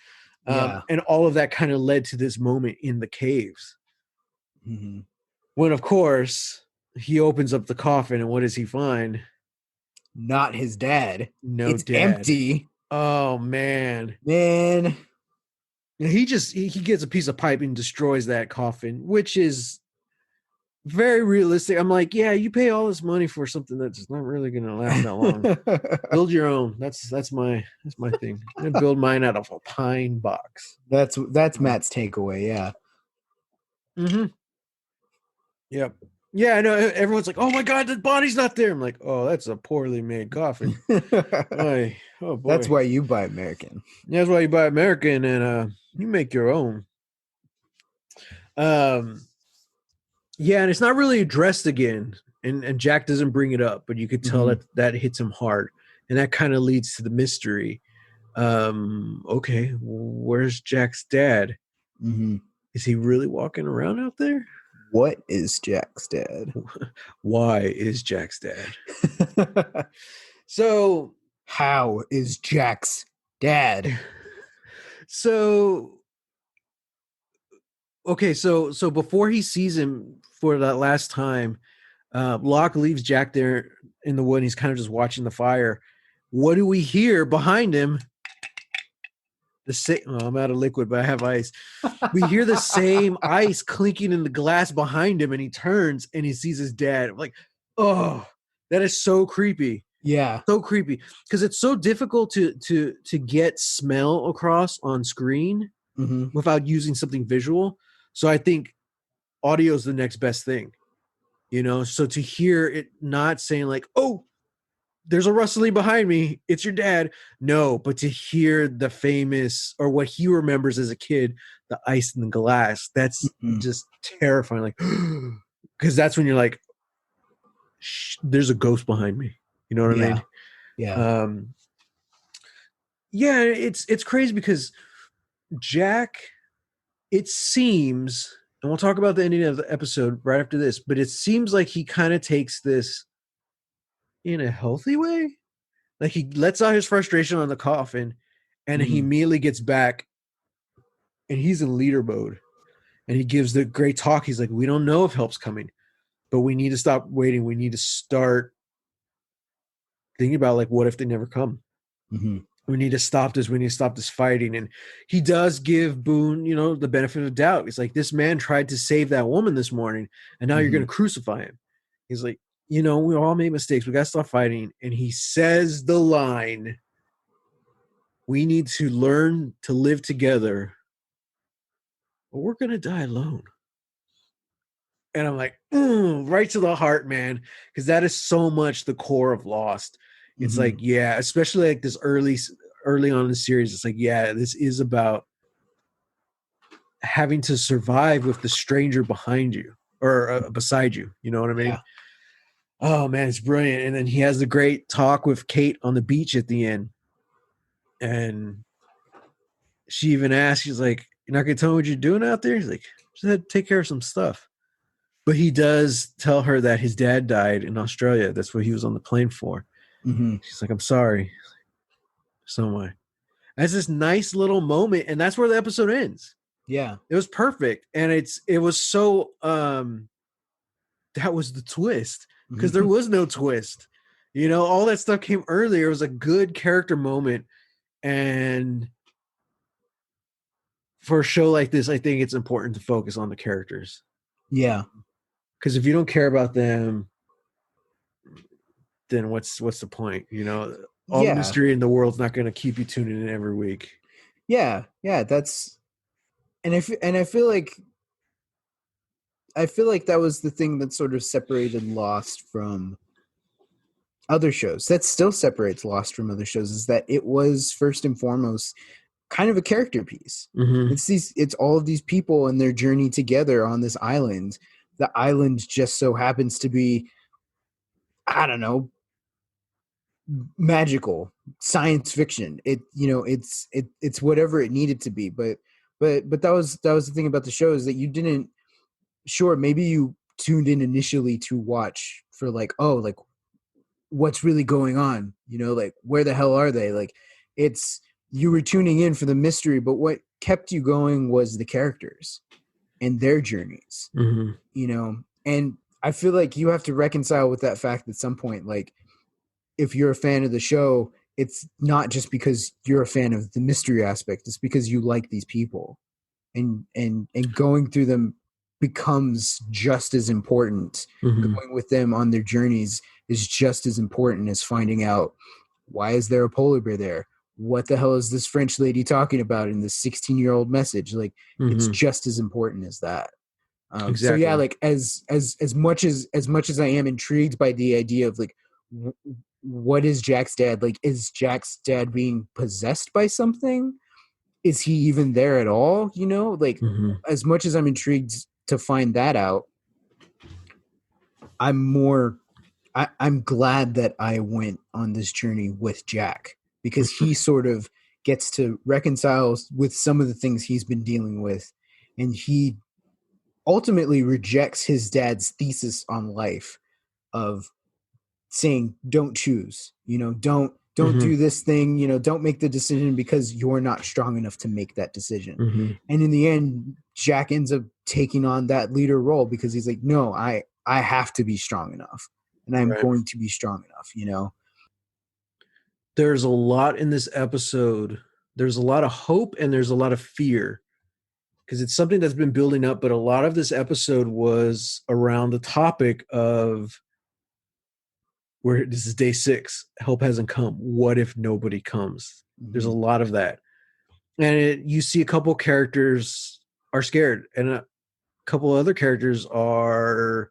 Speaker 2: yeah,
Speaker 1: And all of that kind of led to this moment in the caves.
Speaker 2: mm-hmm.
Speaker 1: When, of course, he opens up the coffin, and what does he find?
Speaker 2: Not his dad.
Speaker 1: No
Speaker 2: It's
Speaker 1: dad.
Speaker 2: empty,
Speaker 1: Oh man.
Speaker 2: man.
Speaker 1: He gets a piece of pipe and destroys that coffin, which is very realistic. I'm like, yeah, you pay all this money for something that's not really gonna last that long. Build your own. That's my thing. I'm gonna build mine out of a pine box.
Speaker 2: That's Matt's takeaway. Yeah.
Speaker 1: Mm-hmm. Yep. Yeah, I know. Everyone's like, "Oh my god, the body's not there." I'm like, "Oh, that's a poorly made coffin." Oh
Speaker 2: That's
Speaker 1: boy.
Speaker 2: why you buy American.
Speaker 1: That's why you buy American and you make your own. Um, yeah, and it's not really addressed again, and Jack doesn't bring it up, but you could tell
Speaker 2: Mm-hmm.
Speaker 1: that hits him hard, and that kind of leads to the mystery. Okay, where's Jack's dad?
Speaker 2: Mm-hmm.
Speaker 1: Is he really walking around out there?
Speaker 2: What is Jack's dad?
Speaker 1: Why is Jack's dad? So,
Speaker 2: How is Jack's dad?
Speaker 1: so okay, so before he sees him for that last time, Locke leaves Jack there in the wood. And he's kind of just watching the fire. What do we hear behind him? I'm out of liquid, but I have ice. We hear the same ice clinking in the glass behind him, and he turns and he sees his dad. I'm like, oh, that is so creepy.
Speaker 2: Yeah.
Speaker 1: So creepy because it's so difficult to get smell across on screen
Speaker 2: Mm-hmm.
Speaker 1: without using something visual. So I think audio is the next best thing, So to hear it not saying like, "Oh, there's a rustling behind me, it's your dad," no, but to hear the famous or what he remembers as a kid, the ice in the glass, that's
Speaker 2: Mm-hmm.
Speaker 1: just terrifying. Like, because that's when you're like, "There's a ghost behind me." You know what I
Speaker 2: Yeah.
Speaker 1: mean?
Speaker 2: Yeah.
Speaker 1: Um, yeah, it's crazy because Jack, it seems, and we'll talk about the ending of the episode right after this, but it seems like he kind of takes this in a healthy way. Like he lets out his frustration on the coffin and he
Speaker 2: Mm-hmm.
Speaker 1: immediately gets back and he's in leader mode. And he gives the great talk. He's like, we don't know if help's coming, but we need to stop waiting. We need to start thinking about like, what if they never come?
Speaker 2: Mm-hmm.
Speaker 1: We need to stop this. We need to stop this fighting. And he does give Boone, the benefit of the doubt. It's like, this man tried to save that woman this morning, and now you're
Speaker 2: Mm-hmm.
Speaker 1: going to crucify him. He's like, we all made mistakes. We got to stop fighting. And he says the line, we need to learn to live together, or we're going to die alone. And I'm like, right to the heart, man, because that is so much the core of Lost. It's
Speaker 2: Mm-hmm.
Speaker 1: like, yeah, especially like this early on in the series, it's like, yeah, this is about having to survive with the stranger behind you or beside you. You know what I mean?
Speaker 2: Yeah.
Speaker 1: Oh man, it's brilliant. And then he has the great talk with Kate on the beach at the end. And she even asks, she's like, "You're not gonna tell me what you're doing out there?" He's like, "Just had to take care of some stuff." But he does tell her that his dad died in Australia. That's what he was on the plane for.
Speaker 2: Mm-hmm.
Speaker 1: She's like, "I'm sorry." So am I. That's this nice little moment, and that's where the episode ends.
Speaker 2: Yeah.
Speaker 1: It was perfect. And it was so that was the twist. Because there was no twist. You know, all that stuff came earlier. It was a good character moment. And for a show like this, I think it's important to focus on the characters.
Speaker 2: Yeah.
Speaker 1: Because if you don't care about them, then what's the point? You know, all the
Speaker 2: Yeah.
Speaker 1: mystery in the world's not going to keep you tuning in every week.
Speaker 2: Yeah. Yeah. That's, and I feel like that was the thing that sort of separated Lost from other shows. That still separates Lost from other shows, is that it was first and foremost kind of a character piece.
Speaker 1: Mm-hmm.
Speaker 2: It's all of these people and their journey together on this island. The island just so happens to be, I don't know, magical, science fiction. It's whatever it needed to be. But that was the thing about the show, is that you didn't, sure, maybe you tuned in initially to watch for like, oh, like what's really going on, like where the hell are they, like it's, you were tuning in for the mystery, but what kept you going was the characters and their journeys.
Speaker 1: Mm-hmm.
Speaker 2: And I feel like you have to reconcile with that fact at some point. Like, if you're a fan of the show, it's not just because you're a fan of the mystery aspect, it's because you like these people, and going through them becomes just as important.
Speaker 1: Mm-hmm.
Speaker 2: Going with them on their journeys is just as important as finding out, why is there a polar bear there? What the hell is this French lady talking about in this 16-year-old message? Like, it's
Speaker 1: Mm-hmm.
Speaker 2: just as important as that. So yeah,
Speaker 1: Exactly.
Speaker 2: like as much as I am intrigued by the idea of like, what is Jack's dad like? Is Jack's dad being possessed by something? Is he even there at all? Like,
Speaker 1: Mm-hmm.
Speaker 2: as much as I'm intrigued to find that out, I'm glad that I went on this journey with Jack, because he sort of gets to reconcile with some of the things he's been dealing with, and he ultimately rejects his dad's thesis on life of saying, don't choose, don't
Speaker 1: Mm-hmm.
Speaker 2: do this thing, don't make the decision because you're not strong enough to make that decision.
Speaker 1: Mm-hmm.
Speaker 2: And in the end, Jack ends up taking on that leader role, because he's like, no, I have to be strong enough, and I'm
Speaker 1: Right.
Speaker 2: going to be strong enough.
Speaker 1: There's a lot in this episode. There's a lot of hope and there's a lot of fear, because it's something that's been building up. But a lot of this episode was around the topic of, where this is day 6, help hasn't come. What if nobody comes? There's a
Speaker 2: Mm-hmm.
Speaker 1: lot of that. And you see a couple characters are scared, and a couple other characters are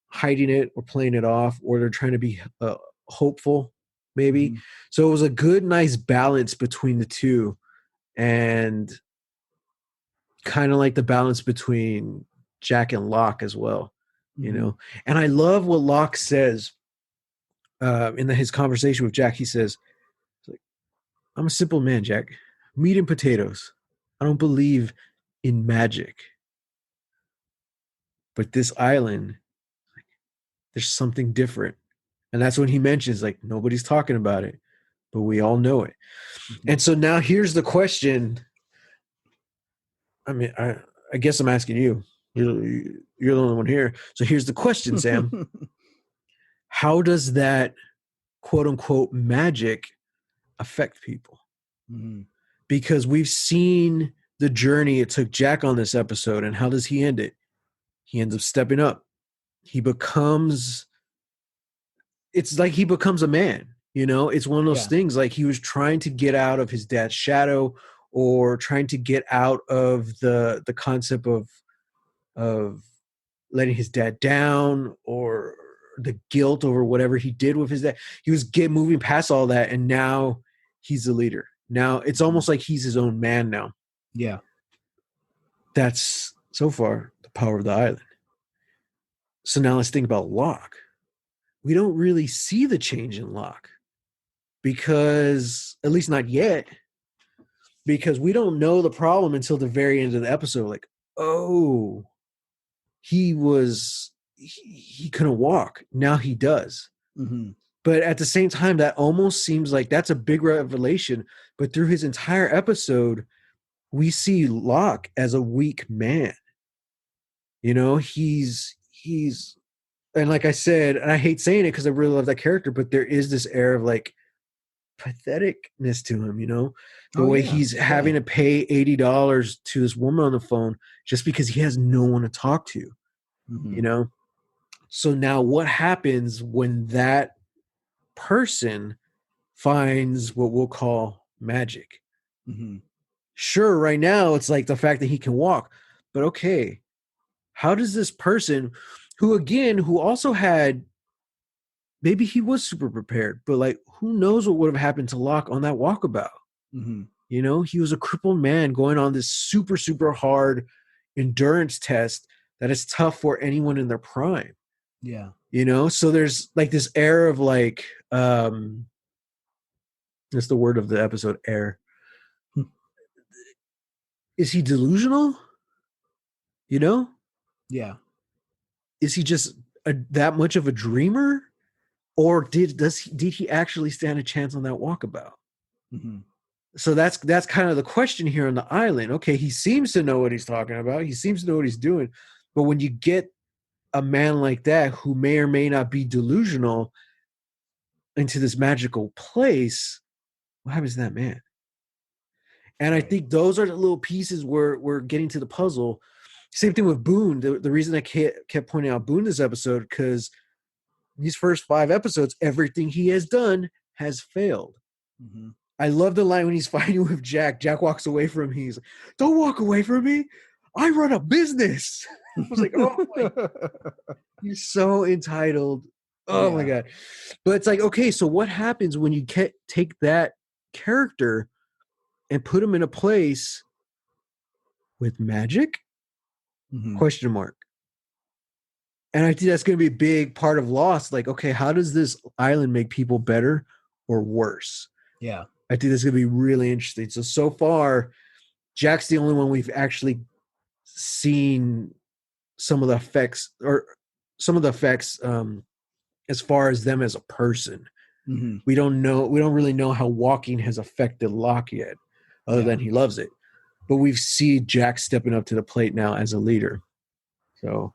Speaker 1: hiding it or playing it off, or they're trying to be hopeful, maybe.
Speaker 2: Mm-hmm.
Speaker 1: So it was a good, nice balance between the two, and kind of like the balance between Jack and Locke as well, you
Speaker 2: Mm-hmm.
Speaker 1: know. And I love what Locke says in his conversation with Jack. He says, "I'm a simple man, Jack. Meat and potatoes. I don't believe in magic. But this island, there's something different." And that's when he mentions, like, nobody's talking about it, but we all know it.
Speaker 2: Mm-hmm.
Speaker 1: And so now here's the question. I mean, I guess I'm asking you. You're the only one here. So here's the question, Sam. How does that quote unquote magic affect people?
Speaker 2: Mm-hmm.
Speaker 1: Because we've seen the journey it took Jack on this episode, and how does he end it? He ends up stepping up. He becomes, it's like he becomes a man, you know? It's one of those
Speaker 2: Yeah.
Speaker 1: things, like he was trying to get out of his dad's shadow, or trying to get out of the concept of letting his dad down, or the guilt over whatever he did with his dad. He was moving past all that, and now he's the leader. Now it's
Speaker 2: Mm-hmm.
Speaker 1: almost like he's his own man now.
Speaker 2: Yeah.
Speaker 1: That's so far the power of the island. So now let's think about Locke. We don't really see the change in Locke because, at least not yet, because we don't know the problem until the very end of the episode. Like, oh, he couldn't walk. Now he does.
Speaker 2: Mm-hmm.
Speaker 1: But at the same time, that almost seems like that's a big revelation. But through his entire episode, we see Locke as a weak man. You know, he's and like I said, and I hate saying it because I really love that character, but there is this air of like patheticness to him, you know, the
Speaker 2: Oh
Speaker 1: way
Speaker 2: yeah,
Speaker 1: he's having to pay $80 to this woman on the phone just because he has no one to talk to, you
Speaker 2: Mm-hmm.
Speaker 1: know. So now what happens when that person finds what we'll call magic?
Speaker 2: Mm-hmm.
Speaker 1: Sure, right now it's like the fact that he can walk, but okay, how does this person who again who also had, maybe he was super prepared, but like who knows what would have happened to Locke on that walkabout?
Speaker 2: Mm-hmm.
Speaker 1: You know, he was a crippled man going on this super, super hard endurance test that is tough for anyone in their prime.
Speaker 2: Yeah.
Speaker 1: You know, so there's like this air of like, that's the word of the episode, air. Is he delusional? You know,
Speaker 2: Yeah.
Speaker 1: is he just that much of a dreamer, or did he actually stand a chance on that walkabout?
Speaker 2: Mm-hmm.
Speaker 1: So that's kind of the question here on the island. Okay, he seems to know what he's talking about. He seems to know what he's doing, but when you get a man like that who may or may not be delusional into this magical place, what happens to that man? And I
Speaker 2: Right.
Speaker 1: think those are the little pieces where we're getting to the puzzle. Same thing with Boone. The reason I kept pointing out Boone this episode, because these first 5 episodes, everything he has done has failed.
Speaker 2: Mm-hmm.
Speaker 1: I love the line when he's fighting with Jack. Jack walks away from him. He's like, "Don't walk away from me. I run a business." I was like, "Oh my, he's so entitled." Oh my
Speaker 2: Yeah.
Speaker 1: god. But it's like, okay, so what happens when you take that character and put him in a place with magic?
Speaker 2: Mm-hmm.
Speaker 1: Question mark. And I think that's going to be a big part of Lost. Like, okay, how does this island make people better or worse?
Speaker 2: Yeah.
Speaker 1: I think that's going to be really interesting. So far, Jack's the only one we've actually seen some of the effects, or some of the effects, as far as them as a person.
Speaker 2: Mm-hmm.
Speaker 1: We don't really know how walking has affected Locke yet, other
Speaker 2: Yeah.
Speaker 1: than he loves it. But we've seen Jack stepping up to the plate now as a leader. So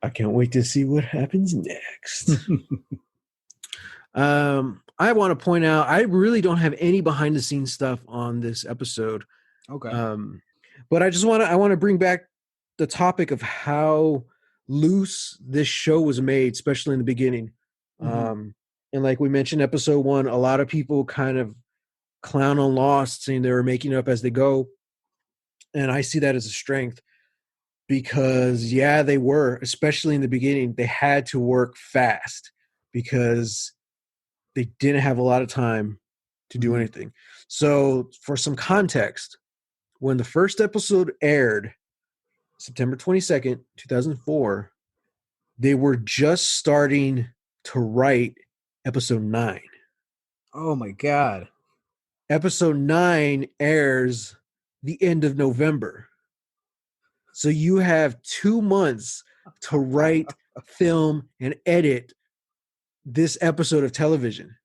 Speaker 1: I can't wait to see what happens next. I want to point out, I really don't have any behind the scenes stuff on this episode.
Speaker 2: Okay.
Speaker 1: But I want to bring back the topic of how loose this show was made, especially in the beginning.
Speaker 2: Mm-hmm.
Speaker 1: And like we mentioned, episode 1, a lot of people kind of clown on Lost, saying they were making it up as they go. And I see that as a strength because, yeah, they were, especially in the beginning, they had to work fast because they didn't have a lot of time to do
Speaker 2: Mm-hmm.
Speaker 1: anything. So, for some context, when the first episode aired, September 22nd, 2004, they were just starting to write episode 9.
Speaker 2: Oh my God.
Speaker 1: Episode 9 airs the end of November. So you have 2 months to write, film, and edit this episode of television.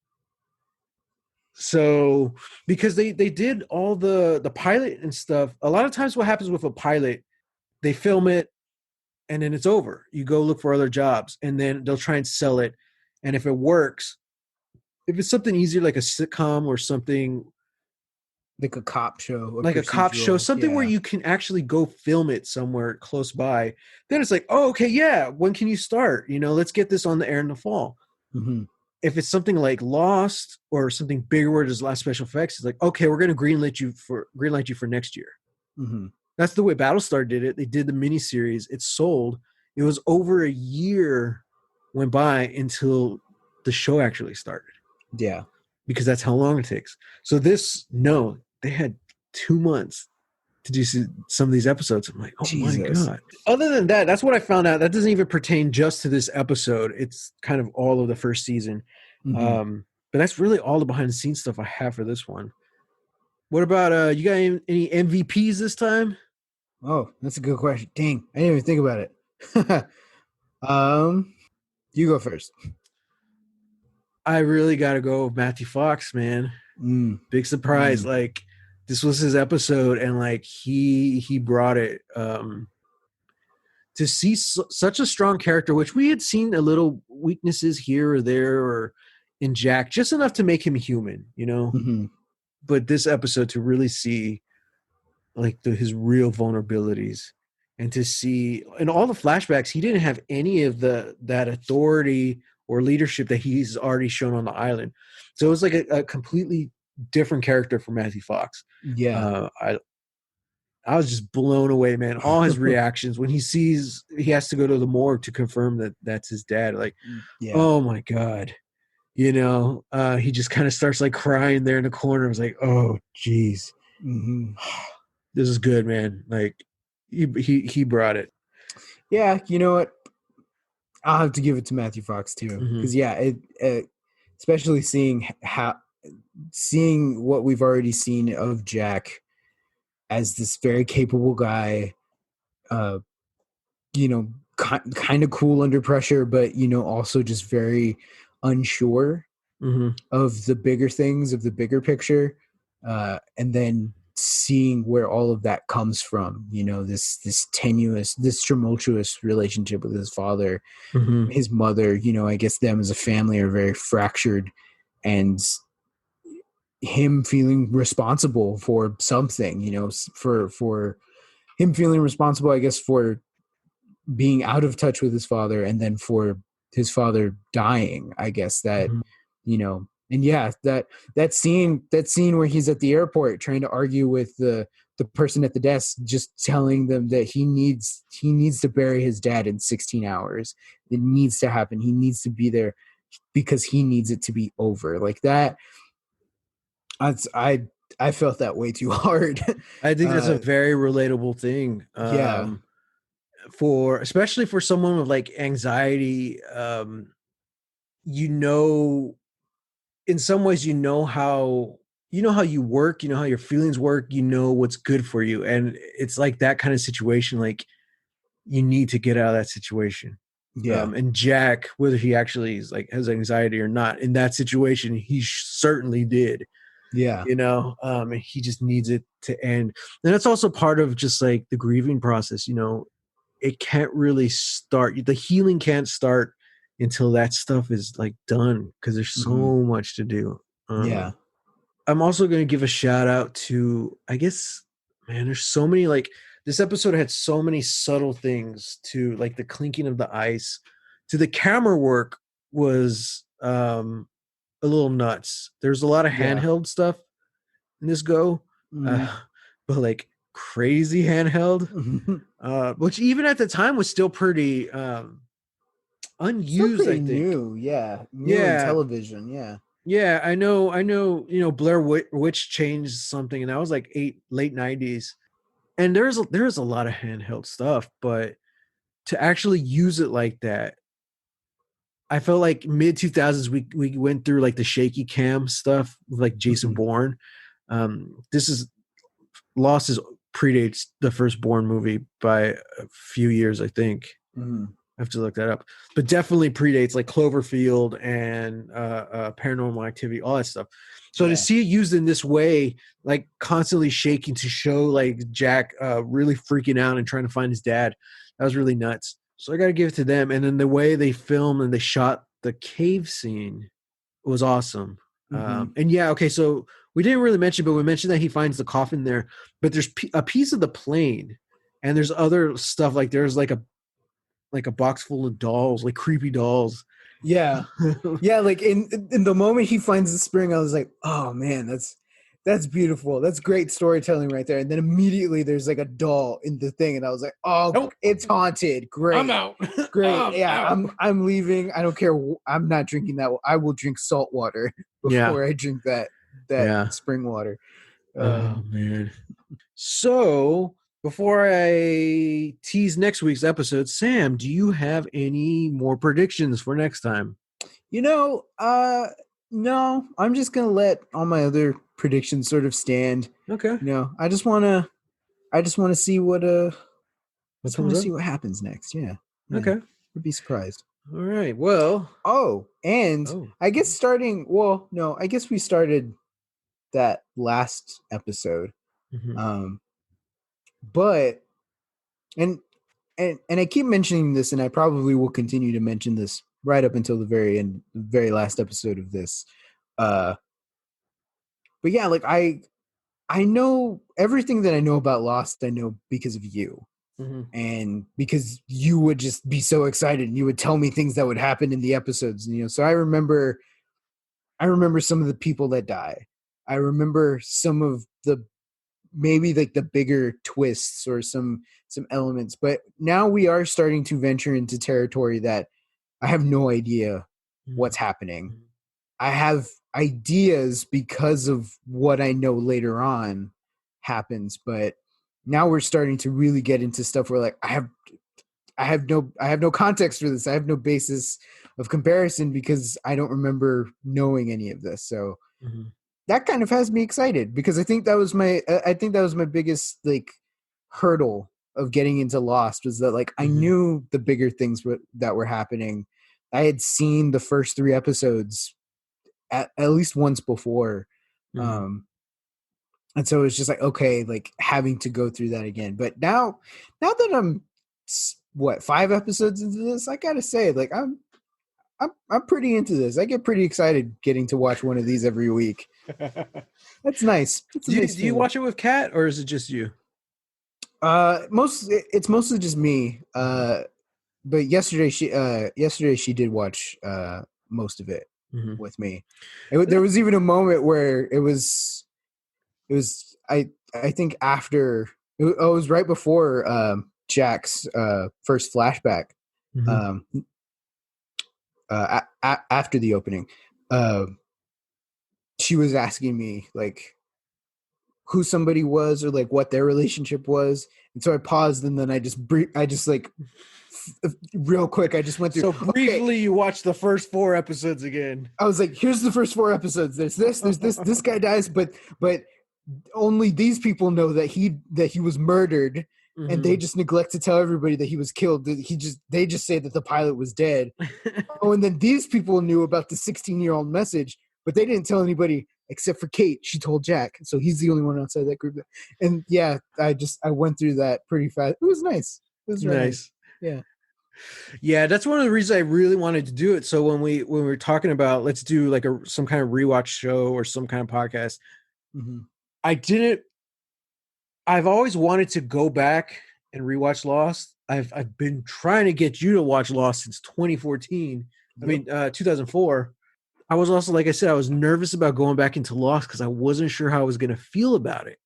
Speaker 1: So because they did all the pilot and stuff, a lot of times what happens with a pilot, they film it and then it's over. You go look for other jobs and then they'll try and sell it. And if it works, if it's something easier like a sitcom or something
Speaker 2: Like a cop show, a
Speaker 1: like a cop show,
Speaker 2: procedural.
Speaker 1: something where
Speaker 2: Yeah.
Speaker 1: you can actually go film it somewhere close by, then it's like, oh, okay, yeah, when can you start? You know, let's get this on the air in the fall.
Speaker 2: Mm-hmm.
Speaker 1: If it's something like Lost or something bigger where there's a lot of special effects, it's like, okay, we're going to greenlight you for next year.
Speaker 2: Mm-hmm.
Speaker 1: That's the way Battlestar did it. They did the miniseries. It sold. It was over a year went by until the show actually started,
Speaker 2: Yeah.
Speaker 1: because that's how long it takes. So this, no, they had 2 months to do some of these episodes. I'm like, oh my
Speaker 2: Jesus.
Speaker 1: God. Other than that, that's what I found out. That doesn't even pertain just to this episode. It's kind of all of the first season.
Speaker 2: Mhm.
Speaker 1: But that's really all the behind the scenes stuff I have for this one. What about you got any MVPs this time?
Speaker 2: Oh, that's a good question. Dang, I didn't even think about it. um, you go first.
Speaker 1: I really got to go with Matthew Fox, man.
Speaker 2: Mm,
Speaker 1: Big surprise.
Speaker 2: mm,
Speaker 1: Like this was his episode, and like he brought it. To see such a strong character, which we had seen a little weaknesses here or there, or in Jack, just enough to make him human, you know.
Speaker 2: mhm.
Speaker 1: But this episode to really see like his real vulnerabilities, and to see in all the flashbacks, he didn't have any of that authority or leadership that he's already shown on the island. So it was like a completely different character for Matthew Fox.
Speaker 2: Yeah.
Speaker 1: I was just blown away, man. All his reactions when he sees he has to go to the morgue to confirm that that's his dad. Like,
Speaker 2: Yeah.
Speaker 1: oh my God. You know, he just kind of starts like crying there in the corner. I was like, oh, geez.
Speaker 2: Hmm.
Speaker 1: This is good, man. Like, he brought it.
Speaker 2: Yeah, you know what? I'll have to give it to Matthew Fox too,
Speaker 1: Mm-hmm.
Speaker 2: because yeah, especially seeing what we've already seen of Jack as this very capable guy, uh, you know, kind of cool under pressure, but also just very unsure
Speaker 1: Mm-hmm.
Speaker 2: of the bigger things, of the bigger picture, and then seeing where all of that comes from. This tenuous, this tumultuous relationship with his father,
Speaker 1: Mm-hmm.
Speaker 2: his mother. I guess them as a family are very fractured, and him feeling responsible for something. For him feeling responsible, I guess, for being out of touch with his father, and then for his father dying. I guess that
Speaker 1: Mm-hmm.
Speaker 2: and yeah, that scene where he's at the airport trying to argue with the person at the desk, just telling them that he needs to bury his dad in 16 hours. It needs to happen. He needs to be there because he needs it to be over. Like that, I felt that way too hard.
Speaker 1: I think that's a
Speaker 2: uh
Speaker 1: very relatable thing.
Speaker 2: yeah.
Speaker 1: For especially for someone with like anxiety, you know, in some ways you know how you work, you know how your feelings work, you know what's good for you, and it's like that kind of situation. Like you need to get out of that situation.
Speaker 2: Yeah.
Speaker 1: And Jack, whether he actually is like has anxiety or not, in that situation, he certainly did.
Speaker 2: Yeah.
Speaker 1: And he just needs it to end. And that's also part of just like the grieving process. It can't really start. The healing can't start until that stuff is like done because there's so
Speaker 2: Hmm.
Speaker 1: much to do.
Speaker 2: Yeah.
Speaker 1: I'm also going to give a shout out to, I guess, man, there's so many, like, this episode had so many subtle things to, like, the clinking of the ice, to the camera work was a little nuts. There's a lot of
Speaker 2: Yeah.
Speaker 1: handheld stuff in this go,
Speaker 2: Hmm.
Speaker 1: uh, but like crazy handheld, which even at the time was still pretty
Speaker 2: Still
Speaker 1: unused, I
Speaker 2: pretty
Speaker 1: think.
Speaker 2: new. Yeah. New in
Speaker 1: Yeah,
Speaker 2: television. Yeah.
Speaker 1: yeah, I know. Blair Witch changed something, and that was like late '90s. And there's a lot of handheld stuff, but to actually use it like that, I felt like mid 2000s we went through like the shaky cam stuff with like Jason
Speaker 2: Mhm.
Speaker 1: Bourne. This is Lost is predates the first Bourne movie by a few years, I think.
Speaker 2: Mhm.
Speaker 1: I have to look that up, but definitely predates like Cloverfield and Paranormal Activity, all that stuff. So to
Speaker 2: Yeah.
Speaker 1: see it used in this way, like constantly shaking to show like Jack really freaking out and trying to find his dad, that was really nuts. So I got to give it to them. And then the way they filmed and they shot the cave scene was awesome.
Speaker 2: Mhm.
Speaker 1: And yeah, okay, so we didn't really mention, but we mentioned that he finds the coffin there. But there's a piece of the plane, and there's other stuff like there's like a box full of dolls, like creepy dolls.
Speaker 2: Yeah. Yeah, like in the moment he finds the spring, I was like, "Oh man, that's beautiful. That's great storytelling right there." And then immediately there's like a doll in the thing, and I was like, "Oh,
Speaker 1: Nope,
Speaker 2: it's haunted.
Speaker 1: I'm
Speaker 2: Great,
Speaker 1: out.
Speaker 2: great.
Speaker 1: I'm
Speaker 2: Yeah,
Speaker 1: out.
Speaker 2: I'm leaving. I don't care. I'm not drinking that. I will drink salt water
Speaker 1: Yeah,
Speaker 2: before I drink that
Speaker 1: yeah.
Speaker 2: spring water."
Speaker 1: Oh man. So before I tease next week's episode, Sam, do you have any more predictions for next time?
Speaker 2: You know, no, I'm just gonna let all my other predictions sort of stand.
Speaker 1: Okay.
Speaker 2: I just wanna see what
Speaker 1: What
Speaker 2: just wanna
Speaker 1: comes up?
Speaker 2: see what happens next. Yeah. Yeah.
Speaker 1: Okay.
Speaker 2: Would be surprised.
Speaker 1: All right. Well.
Speaker 2: Oh, and
Speaker 1: Oh.
Speaker 2: I guess starting well, no, I guess we started that last episode.
Speaker 1: Mhm.
Speaker 2: Um, but and and I keep mentioning this, and I probably will continue to mention this right up until the very end, the very last episode of this. Uh, but yeah, like I know everything that I know about Lost. I know because of you,
Speaker 1: Mhm.
Speaker 2: and because you would just be so excited, and you would tell me things that would happen in the episodes. And, so I remember some of the people that die. I remember some of the maybe like the bigger twists or some elements, but now we are starting to venture into territory that I have no idea
Speaker 1: Mhm.
Speaker 2: what's happening.
Speaker 1: Mhm.
Speaker 2: I have ideas because of what I know later on happens, but now we're starting to really get into stuff where like I have no context for this. I have no basis of comparison because I don't remember knowing any of this. So
Speaker 1: Mhm.
Speaker 2: that kind of has me excited because I think that was my biggest like hurdle of getting into Lost was that like I
Speaker 1: Mhm.
Speaker 2: knew the bigger things that were happening. I had seen the first 3 episodes at least once before.
Speaker 1: Mhm.
Speaker 2: Um and so it's just like okay, like having to go through that again. But now that I'm what 5 episodes into this, I gotta say, like I'm pretty into this. I get pretty excited getting to watch one of these every week. That's nice. It's a nice
Speaker 1: Do you
Speaker 2: feeling.
Speaker 1: watch it with Kat or is it just you?
Speaker 2: It's mostly just me.
Speaker 1: Mhm.
Speaker 2: But yesterday she did watch most of it
Speaker 1: Mhm.
Speaker 2: with me. There was even a moment where it was I think after it was right before Jack's first flashback.
Speaker 1: Mhm.
Speaker 2: Um, after the opening, uh, she was asking me like who somebody was or like what their relationship was, and so I paused and then I just like real quick I just went through.
Speaker 1: So
Speaker 2: Okay,
Speaker 1: briefly, you watched the first 4 episodes again.
Speaker 2: I was like, here's the first 4 episodes. There's this guy dies, but only these people know that he was murdered, and they
Speaker 1: Mhm.
Speaker 2: just neglect to tell everybody that he was killed. They just say that the pilot was dead. Oh, and then these people knew about the 16-year-old message, but they didn't tell anybody except for Kate. She told Jack, so he's the only one outside that group. And yeah, I went through that pretty fast. It was nice. It was real nice.
Speaker 1: Nice.
Speaker 2: Yeah.
Speaker 1: Yeah, that's one of the reasons I really wanted to do it. So when we were talking about let's do like some kind of rewatch show or some kind of podcast,
Speaker 2: Mm-hmm.
Speaker 1: I didn't. I've always wanted to go back and rewatch Lost. I've been trying to get you to watch Lost since 2014. I
Speaker 2: Yep.
Speaker 1: mean, 2004. I was also, like I said, I was nervous about going back into Lost because I wasn't sure how I was going to feel about it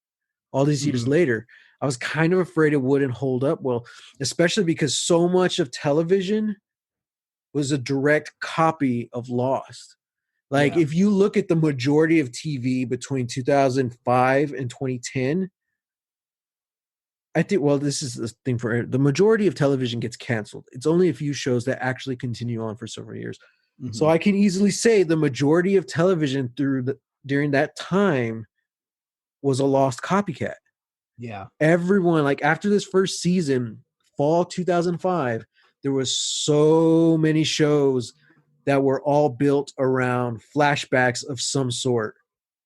Speaker 1: all these years
Speaker 2: Mm-hmm.
Speaker 1: later. I was kind of afraid it wouldn't hold up well, especially because so much of television was a direct copy of Lost. Like,
Speaker 2: Yeah.
Speaker 1: if you look at the majority of TV between 2005 and 2010, I think, well, this is the thing for the majority of television gets canceled. It's only a few shows that actually continue on for several years. So
Speaker 2: Mm-hmm.
Speaker 1: I can easily say the majority of television during that time was a lost copycat.
Speaker 2: Yeah.
Speaker 1: Everyone, like after this first season, fall 2005, there was so many shows that were all built around flashbacks of some sort.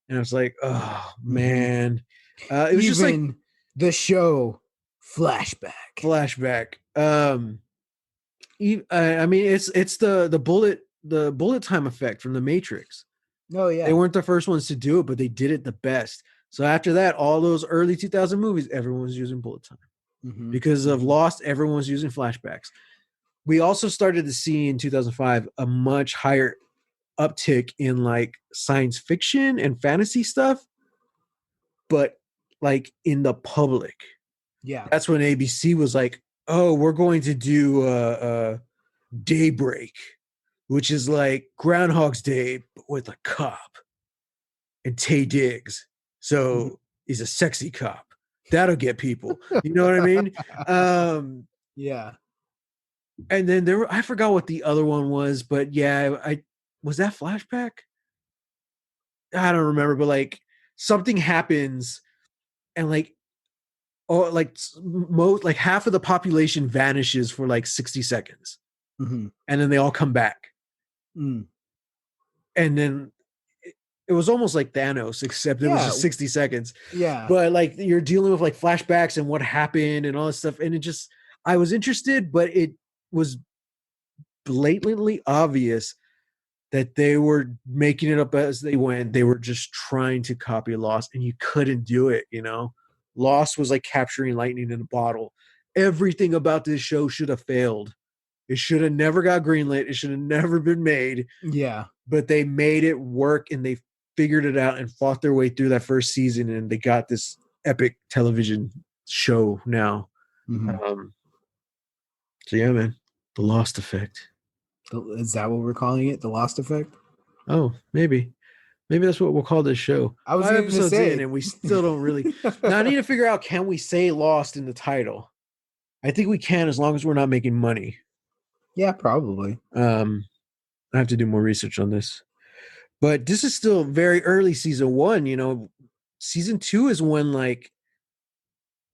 Speaker 1: And I was like, oh
Speaker 2: Mm-hmm.
Speaker 1: man. It was just like
Speaker 2: Even the show flashback.
Speaker 1: flashback. I mean, it's the bullet time effect from the Matrix.
Speaker 2: Oh
Speaker 1: They
Speaker 2: yeah.
Speaker 1: weren't the first ones to do it, but they did it the best. So after that, all those early 2000 movies, everyone was using bullet time.
Speaker 2: Mm-hmm.
Speaker 1: Because of
Speaker 2: Mm-hmm.
Speaker 1: Lost, everyone was using flashbacks. We also started to see in 2005 a much higher uptick in like science fiction and fantasy stuff, but like in the public.
Speaker 2: Yeah.
Speaker 1: That's when ABC was like, "Oh, we're going to do Daybreak, which is like Groundhog's Day but with a cop and Tay Diggs."
Speaker 2: Mm-hmm.
Speaker 1: So is a sexy cop. That'll get people. You know what I mean?
Speaker 2: Yeah.
Speaker 1: And then I forgot what the other one was, but yeah, I was that flashback. I don't remember, but like something happens, and like most like half of the population vanishes for like 60 seconds, and then they all come back, and then it was almost like Thanos, except it was just 60 seconds.
Speaker 2: Yeah.
Speaker 1: But like you're dealing with like flashbacks and what happened and all this stuff, and I was interested, but it was blatantly obvious that they were making it up as they went. They were just trying to copy Lost, and you couldn't do it, you know? Lost was like capturing lightning in a bottle. Everything about this show should have failed. It should have never got greenlit. It should have never been made.
Speaker 2: Yeah.
Speaker 1: But they made it work, and they figured it out and fought their way through that first season, and they got this epic television show now. So yeah, man, the Lost Effect.
Speaker 2: Is that what we're calling it? The Lost Effect?
Speaker 1: Oh, maybe that's what we'll call this show.
Speaker 2: I was
Speaker 1: 5
Speaker 2: going to
Speaker 1: episodes
Speaker 2: say,
Speaker 1: in, and we still don't really. Now I need to figure out, can we say Lost in the title? I think we can, as long as we're not making money.
Speaker 2: Yeah, probably.
Speaker 1: I have to do more research on this, but this is still very early season 1. You know, season 2 is when like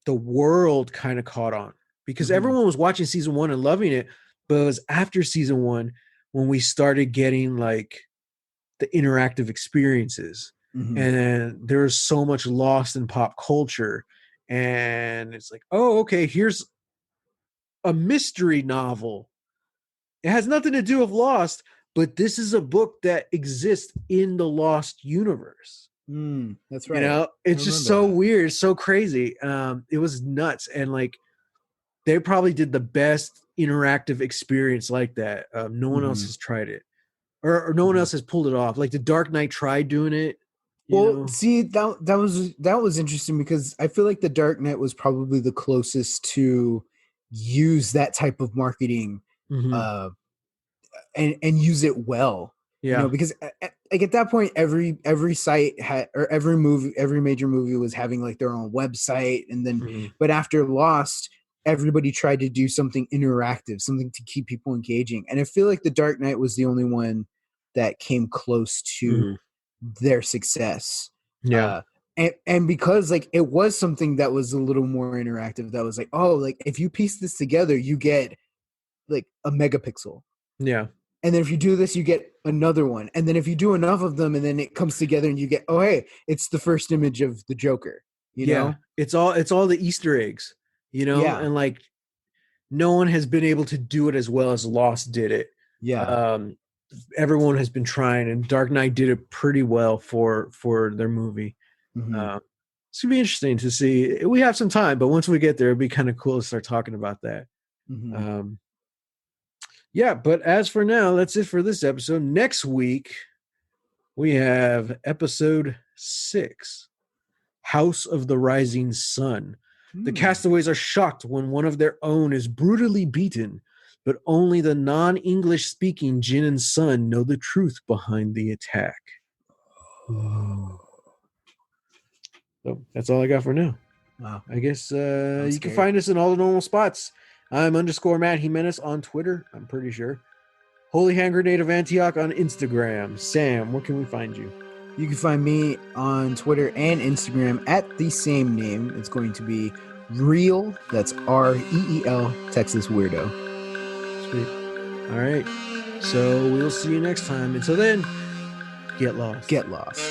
Speaker 1: the world kind of caught on, because everyone was watching season 1 and loving it, but it was after season 1 when we started getting like the interactive experiences, and there's so much lost in pop culture, and it's like, oh, okay, here's a mystery novel. It has nothing to do with Lost, but this is a book that exists in the Lost universe.
Speaker 2: That's right.
Speaker 1: You know, it's just so weird, so crazy. It was nuts, and like they probably did the best interactive experience like that. No one else has tried it, or no one else has pulled it off. Like the Dark Knight tried doing it.
Speaker 2: Well, see, that was interesting, because I feel like the Dark Knight was probably the closest to use that type of marketing, and use it well.
Speaker 1: Yeah.
Speaker 2: You know, because like at that point, every site had, or every major movie was having like their own website, and then but after Lost, everybody tried to do something interactive, something to keep people engaging, and I feel like the Dark Knight was the only one that came close to their success.
Speaker 1: Yeah.
Speaker 2: And because like it was something that was a little more interactive, that was like, oh, like if you piece this together, you get like a megapixel.
Speaker 1: Yeah.
Speaker 2: And then if you do this, you get another one. And then if you do enough of them, and then it comes together and you get, oh, hey, it's the first image of the Joker, you know?
Speaker 1: It's all the Easter eggs, you know?
Speaker 2: Yeah.
Speaker 1: And like no one has been able to do it as well as Lost did it.
Speaker 2: Yeah.
Speaker 1: Everyone has been trying, and Dark Knight did it pretty well for their movie. It's gonna be interesting to see. We have some time, but once we get there, it'd be kind of cool to start talking about that. Yeah, but as for now, that's it for this episode. Next week, we have episode 6, House of the Rising Sun. The castaways are shocked when one of their own is brutally beaten, but only the non-English speaking Jin and Sun know the truth behind the attack. So that's all I got for now.
Speaker 2: Wow.
Speaker 1: I guess you can find us in all the normal spots. I'm _Matt Jimenez on Twitter, I'm pretty sure. Holy Hand Grenade of Antioch on Instagram. Sam, where can we find you?
Speaker 2: You can find me on Twitter and Instagram at the same name. It's going to be Reel, that's REEL, Texas Weirdo.
Speaker 1: Sweet. All right. So we'll see you next time. Until then, get lost.
Speaker 2: Get lost.